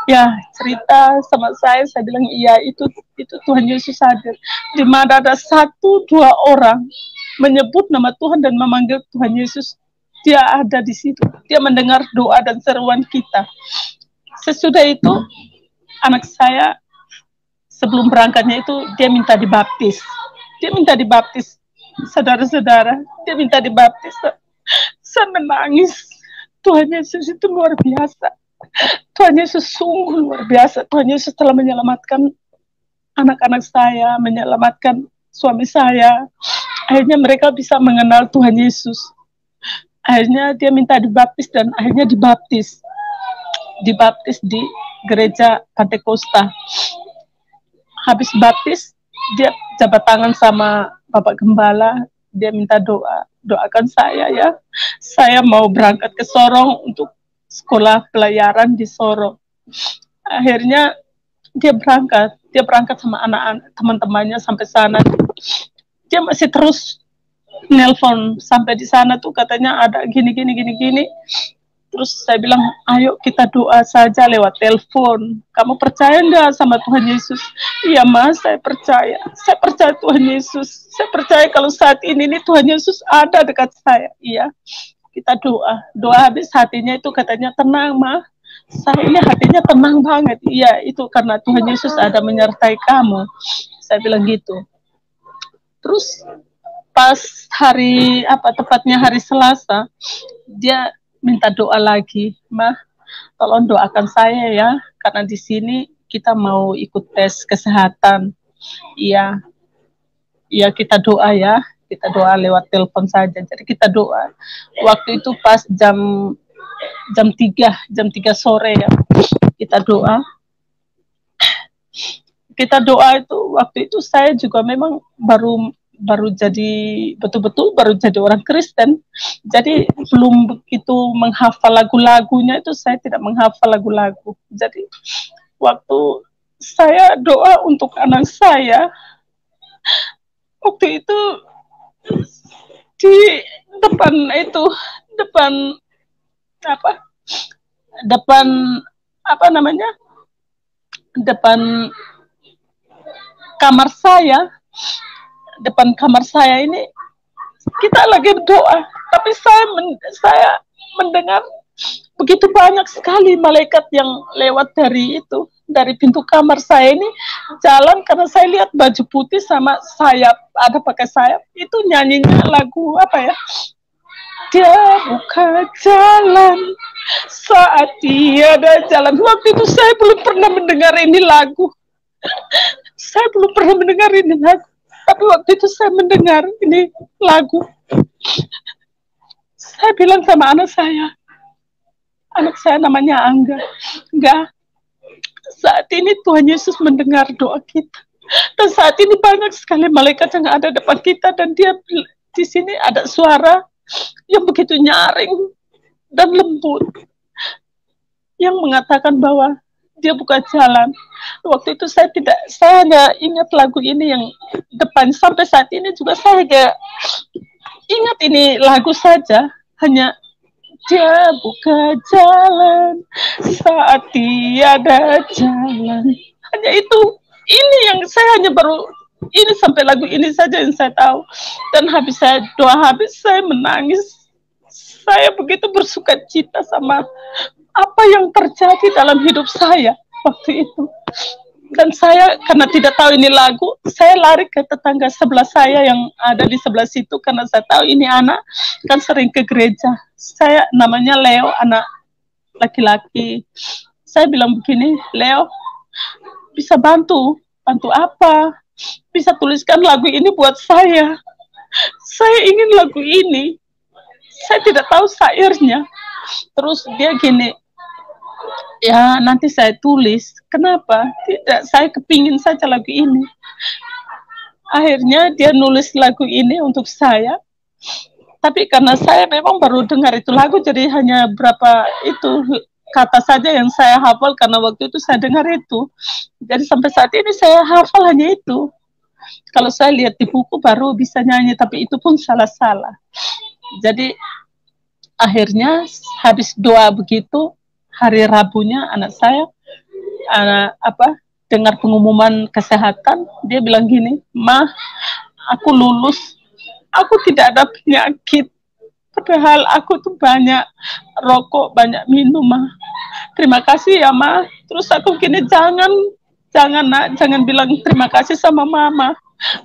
Ya, cerita sama saya bilang, iya, itu Tuhan Yesus hadir. Di mana ada 1-2 orang menyebut nama Tuhan dan memanggil Tuhan Yesus, dia ada di situ. Dia mendengar doa dan seruan kita. Sesudah itu, anak saya sebelum berangkatnya itu, dia minta dibaptis. Saudara-saudara, dia minta dibaptis. Saya menangis. Tuhan Yesus itu luar biasa. Tuhan Yesus sungguh luar biasa. Tuhan Yesus telah menyelamatkan anak-anak saya, menyelamatkan suami saya. Akhirnya mereka bisa mengenal Tuhan Yesus. Akhirnya dia minta dibaptis dan akhirnya dibaptis di gereja Pantekosta. Habis baptis, dia jabat tangan sama Bapak Gembala, dia minta doakan saya ya. Saya mau berangkat ke Sorong untuk sekolah pelayaran di Sorong. Akhirnya dia berangkat sama anak-anak teman-temannya sampai sana. Dia masih terus nelpon sampai di sana tuh katanya ada gini. Terus saya bilang, ayo kita doa saja lewat telepon. Kamu percaya enggak sama Tuhan Yesus? Iya Mas, saya percaya. Saya percaya Tuhan Yesus. Saya percaya kalau saat ini Tuhan Yesus ada dekat saya. Iya, kita doa. Doa habis hatinya itu katanya tenang Mah. Saya ini hatinya tenang banget. Iya, itu karena Tuhan Yesus ada menyertai kamu. Saya bilang gitu. Terus pas tepatnya hari Selasa, dia minta doa lagi, Mah, tolong doakan saya ya, karena di sini kita mau ikut tes kesehatan. Iya, kita doa ya, kita doa lewat telepon saja. Jadi kita doa. Waktu itu pas jam 3 sore ya, kita doa. Kita doa itu waktu itu saya juga memang baru jadi betul-betul baru jadi orang Kristen, jadi belum begitu menghafal lagu-lagunya, itu saya tidak menghafal lagu-lagu. Jadi waktu saya doa untuk anak saya, waktu itu di depan kamar saya ini kita lagi berdoa, tapi saya mendengar begitu banyak sekali malaikat yang lewat dari pintu kamar saya ini jalan, karena saya lihat baju putih sama sayap, ada pakai sayap, itu nyanyinya lagu apa ya? Dia buka jalan saat tiada jalan. Waktu itu saya belum pernah mendengar ini lagu. Saya belum pernah mendengar ini lagu. Tapi waktu itu saya mendengar ini lagu. Saya bilang sama anak saya namanya Angga, enggak, saat ini Tuhan Yesus mendengar doa kita. Dan saat ini banyak sekali malaikat yang ada depan kita, dan dia di sini ada suara yang begitu nyaring dan lembut yang mengatakan bahwa dia buka jalan. Waktu itu saya hanya ingat lagu ini yang depan, sampai saat ini juga saya gak ingat ini lagu saja, hanya dia buka jalan saat tiada jalan. Hanya itu, ini yang saya hanya baru ini, sampai lagu ini saja yang saya tahu. Dan habis saya doa habis, saya menangis. Saya begitu bersuka cita sama apa yang terjadi dalam hidup saya waktu itu. Dan saya karena tidak tahu ini lagu, saya lari ke tetangga sebelah saya yang ada di sebelah situ, karena saya tahu ini anak kan sering ke gereja. Saya namanya Leo, anak laki-laki. Saya bilang begini, Leo, bisa bantu apa? Bisa tuliskan lagu ini buat saya. Saya ingin lagu ini. Saya tidak tahu syairnya. Terus dia gini, ya nanti saya tulis. Kenapa? Tidak, saya kepingin saja lagu ini. Akhirnya dia nulis lagu ini untuk saya. Tapi karena saya memang baru dengar itu lagu, jadi hanya berapa itu kata saja yang saya hafal, karena waktu itu saya dengar itu. Jadi sampai saat ini saya hafal hanya itu. Kalau saya lihat di buku baru bisa nyanyi, tapi itu pun salah-salah. Jadi akhirnya habis doa begitu, hari Rabunya anak saya dengar pengumuman kesehatan, dia bilang gini, "Mah, aku lulus, aku tidak ada penyakit, padahal aku tuh banyak rokok, banyak minum, Mah. Terima kasih ya, Mah." Terus aku gini, jangan nak, jangan bilang terima kasih sama Mama,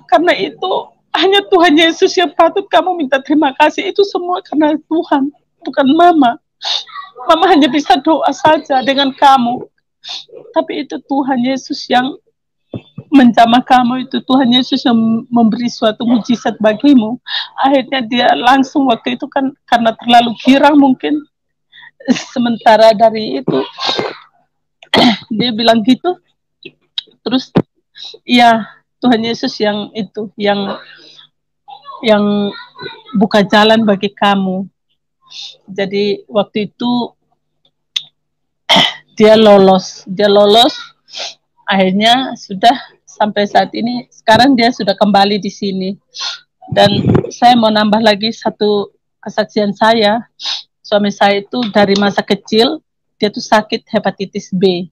karena itu hanya Tuhan Yesus yang patut kamu minta terima kasih. Itu semua karena Tuhan, bukan Mama. Mama hanya bisa doa saja dengan kamu, tapi itu Tuhan Yesus yang menjamah kamu, itu Tuhan Yesus yang memberi suatu mujizat bagimu. Akhirnya dia langsung waktu itu kan karena terlalu girang mungkin, sementara dari itu Dia bilang gitu. Terus iya, Tuhan Yesus yang itu, yang buka jalan bagi kamu. Jadi waktu itu dia lolos, akhirnya sudah sampai saat ini. Sekarang dia sudah kembali di sini. Dan saya mau nambah lagi satu kesaksian saya. Suami saya itu dari masa kecil dia tuh sakit hepatitis B,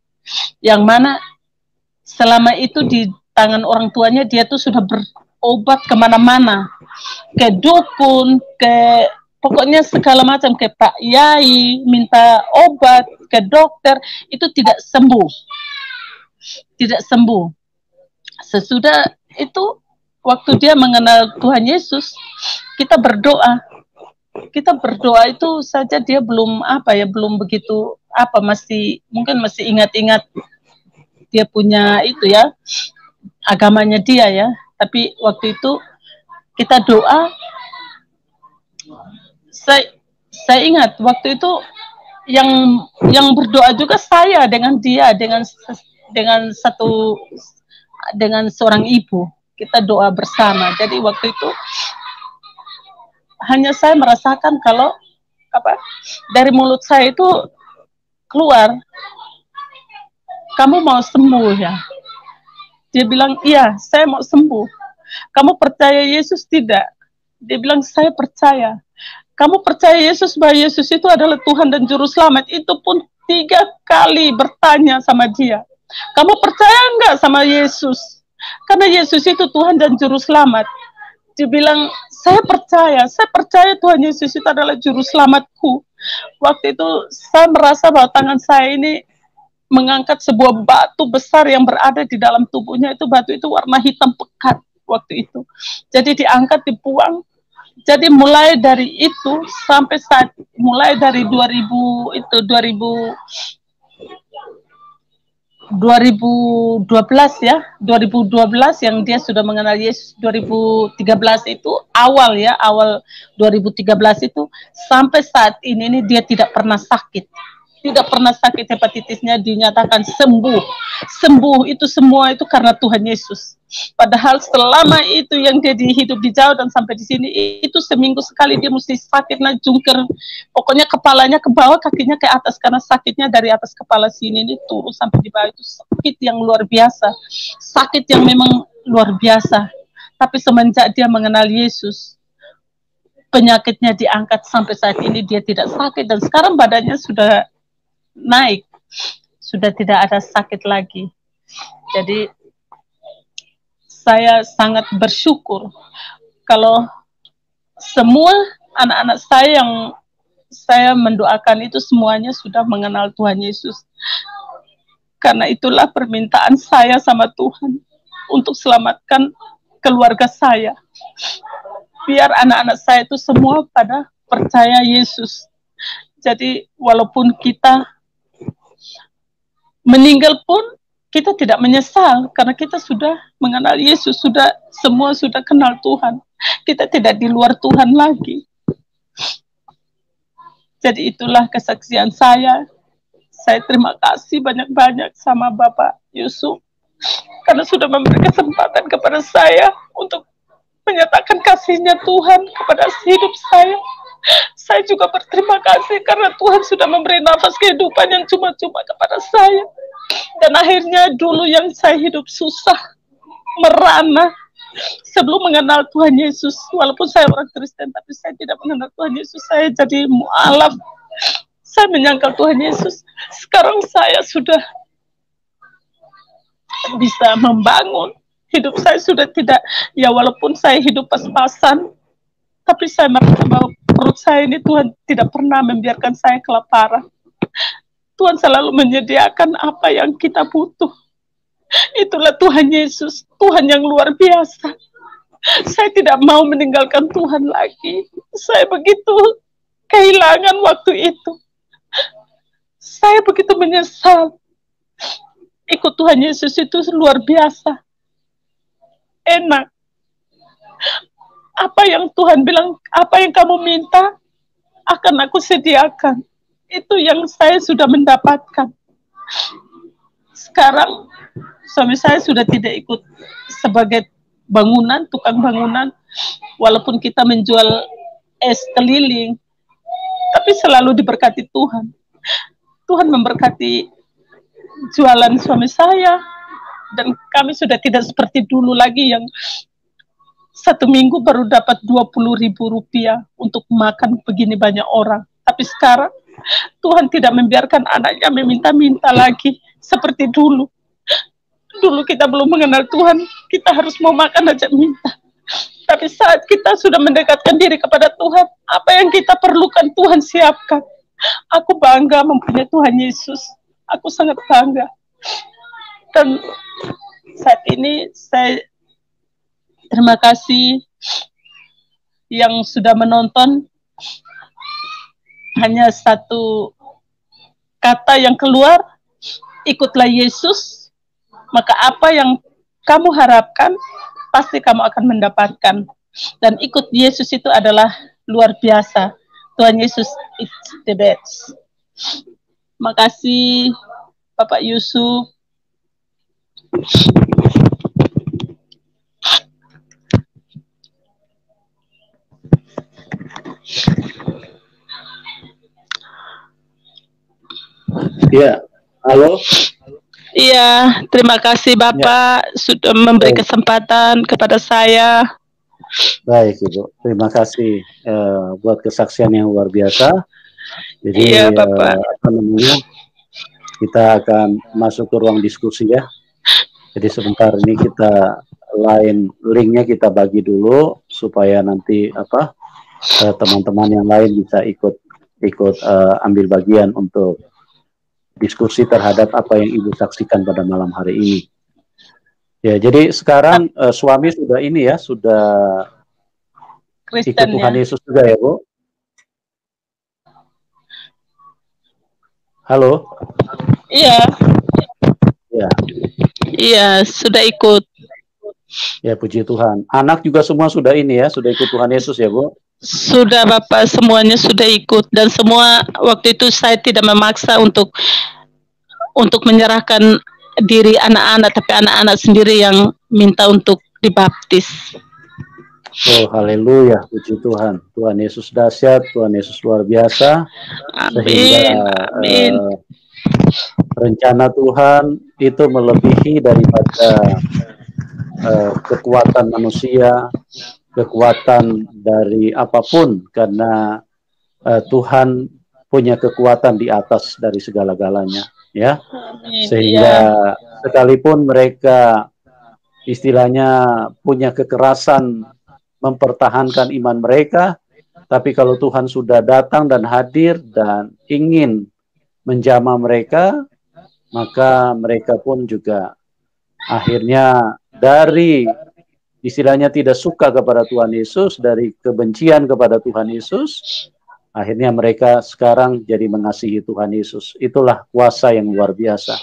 yang mana selama itu di tangan orang tuanya dia tuh sudah berobat kemana-mana, ke dukun, ke pokoknya segala macam, ke Pak Yai, minta obat, ke dokter, itu tidak sembuh. Sesudah itu, waktu dia mengenal Tuhan Yesus, kita berdoa itu saja dia belum belum begitu mungkin masih ingat-ingat dia punya itu ya, agamanya dia ya. Tapi waktu itu kita doa, saya ingat waktu itu yang berdoa juga saya dengan dia, dengan seorang ibu, kita doa bersama. Jadi waktu itu hanya saya merasakan kalau dari mulut saya itu keluar, kamu mau sembuh ya? Dia bilang, iya, saya mau sembuh. Kamu percaya Yesus tidak? Dia bilang, saya percaya. Kamu percaya Yesus, bahwa Yesus itu adalah Tuhan dan Juru Selamat? Itu pun 3 kali bertanya sama dia. Kamu percaya enggak sama Yesus? Karena Yesus itu Tuhan dan Juru Selamat. Dia bilang, saya percaya Tuhan Yesus itu adalah Juru Selamatku. Waktu itu saya merasa bahwa tangan saya ini mengangkat sebuah batu besar yang berada di dalam tubuhnya. Itu batu itu warna hitam pekat waktu itu. Jadi diangkat, dibuang. Jadi mulai dari itu sampai mulai dari 2012 ya, 2012 yang dia sudah mengenal Yesus, 2013 itu awal 2013 itu sampai saat ini dia tidak pernah sakit hepatitisnya, dinyatakan sembuh. Itu semua itu karena Tuhan Yesus. Padahal selama itu yang dia hidup di jauh dan sampai di sini itu seminggu sekali dia mesti sakit, jungker, pokoknya kepalanya ke bawah, kakinya ke atas, karena sakitnya dari atas kepala sini ini turun sampai di bawah. Itu sakit yang luar biasa, sakit yang memang luar biasa. Tapi semenjak dia mengenal Yesus, penyakitnya diangkat, sampai saat ini dia tidak sakit, dan sekarang badannya sudah naik, sudah tidak ada sakit lagi. Jadi saya sangat bersyukur kalau semua anak-anak saya yang saya mendoakan itu semuanya sudah mengenal Tuhan Yesus. Karena itulah permintaan saya sama Tuhan untuk selamatkan keluarga saya, biar anak-anak saya itu semua pada percaya Yesus. Jadi walaupun kita meninggal pun kita tidak menyesal, karena kita sudah mengenal Yesus, semua sudah kenal Tuhan. Kita tidak di luar Tuhan lagi. Jadi itulah kesaksian saya. Saya terima kasih banyak-banyak sama Bapak Yusuf karena sudah memberi kesempatan kepada saya untuk menyatakan kasih-Nya Tuhan kepada hidup saya. Saya juga berterima kasih karena Tuhan sudah memberi nafas kehidupan yang cuma-cuma kepada saya. Dan akhirnya dulu yang saya hidup susah, merana, sebelum mengenal Tuhan Yesus, walaupun saya orang Kristen, tapi saya tidak mengenal Tuhan Yesus. Saya jadi mualaf, saya menyangkal Tuhan Yesus. Sekarang saya sudah bisa membangun. Hidup saya sudah tidak, ya walaupun saya hidup pas-pasan, tapi saya merasa bahwa perut saya ini Tuhan tidak pernah membiarkan saya kelaparan. Tuhan selalu menyediakan apa yang kita butuh. Itulah Tuhan Yesus, Tuhan yang luar biasa. Saya tidak mau meninggalkan Tuhan lagi. Saya begitu kehilangan waktu itu. Saya begitu menyesal. Ikut Tuhan Yesus itu luar biasa. Enak. Apa yang Tuhan bilang, apa yang kamu minta, akan aku sediakan. Itu yang saya sudah mendapatkan. Sekarang suami saya sudah tidak ikut sebagai bangunan, tukang bangunan, walaupun kita menjual es keliling, tapi selalu diberkati Tuhan. Tuhan memberkati jualan suami saya, dan kami sudah tidak seperti dulu lagi yang satu minggu baru dapat 20.000 rupiah untuk makan begini banyak orang. Tapi sekarang Tuhan tidak membiarkan anaknya meminta-minta lagi seperti dulu. Dulu kita belum mengenal Tuhan, kita harus mau makan aja minta. Tapi saat kita sudah mendekatkan diri kepada Tuhan, apa yang kita perlukan Tuhan siapkan. Aku bangga mempunyai Tuhan Yesus. Aku sangat bangga. Dan saat ini saya terima kasih yang sudah menonton. Hanya satu kata yang keluar, ikutlah Yesus, maka apa yang kamu harapkan, pasti kamu akan mendapatkan. Dan ikut Yesus itu adalah luar biasa. Tuhan Yesus is the best. Makasih Bapak Yusuf. Ya, halo. Iya, terima kasih Bapak sudah memberi kesempatan kepada saya. Baik Ibu, terima kasih buat kesaksian yang luar biasa. Jadi iya, Bapak. Kita akan masuk ke ruang diskusi ya. Jadi sebentar ini kita linknya kita bagi dulu supaya nanti teman-teman yang lain bisa ikut ambil bagian untuk diskusi terhadap apa yang Ibu saksikan pada malam hari ini. Ya, jadi sekarang suami sudah ini ya, sudah Kristen, ikut Tuhan Yesus juga ya, Bu? Halo? Iya. Ya. Iya, sudah ikut. Ya, puji Tuhan. Anak juga semua sudah ini ya, sudah ikut Tuhan Yesus ya, Bu? Sudah Bapak, semuanya sudah ikut. Dan semua waktu itu saya tidak memaksa untuk menyerahkan diri anak-anak, tapi anak-anak sendiri yang minta untuk dibaptis. Oh, haleluya, puji Tuhan. Tuhan Yesus dahsyat, Tuhan Yesus luar biasa. Amin. Sehingga Amin. Rencana Tuhan itu melebihi daripada kekuatan manusia, kekuatan dari apapun, karena Tuhan punya kekuatan di atas dari segala-galanya, ya. Sehingga sekalipun mereka istilahnya punya kekerasan mempertahankan iman mereka, tapi kalau Tuhan sudah datang dan hadir dan ingin menjamah mereka, maka mereka pun juga akhirnya dari istilahnya tidak suka kepada Tuhan Yesus, dari kebencian kepada Tuhan Yesus, akhirnya mereka sekarang jadi mengasihi Tuhan Yesus. Itulah kuasa yang luar biasa.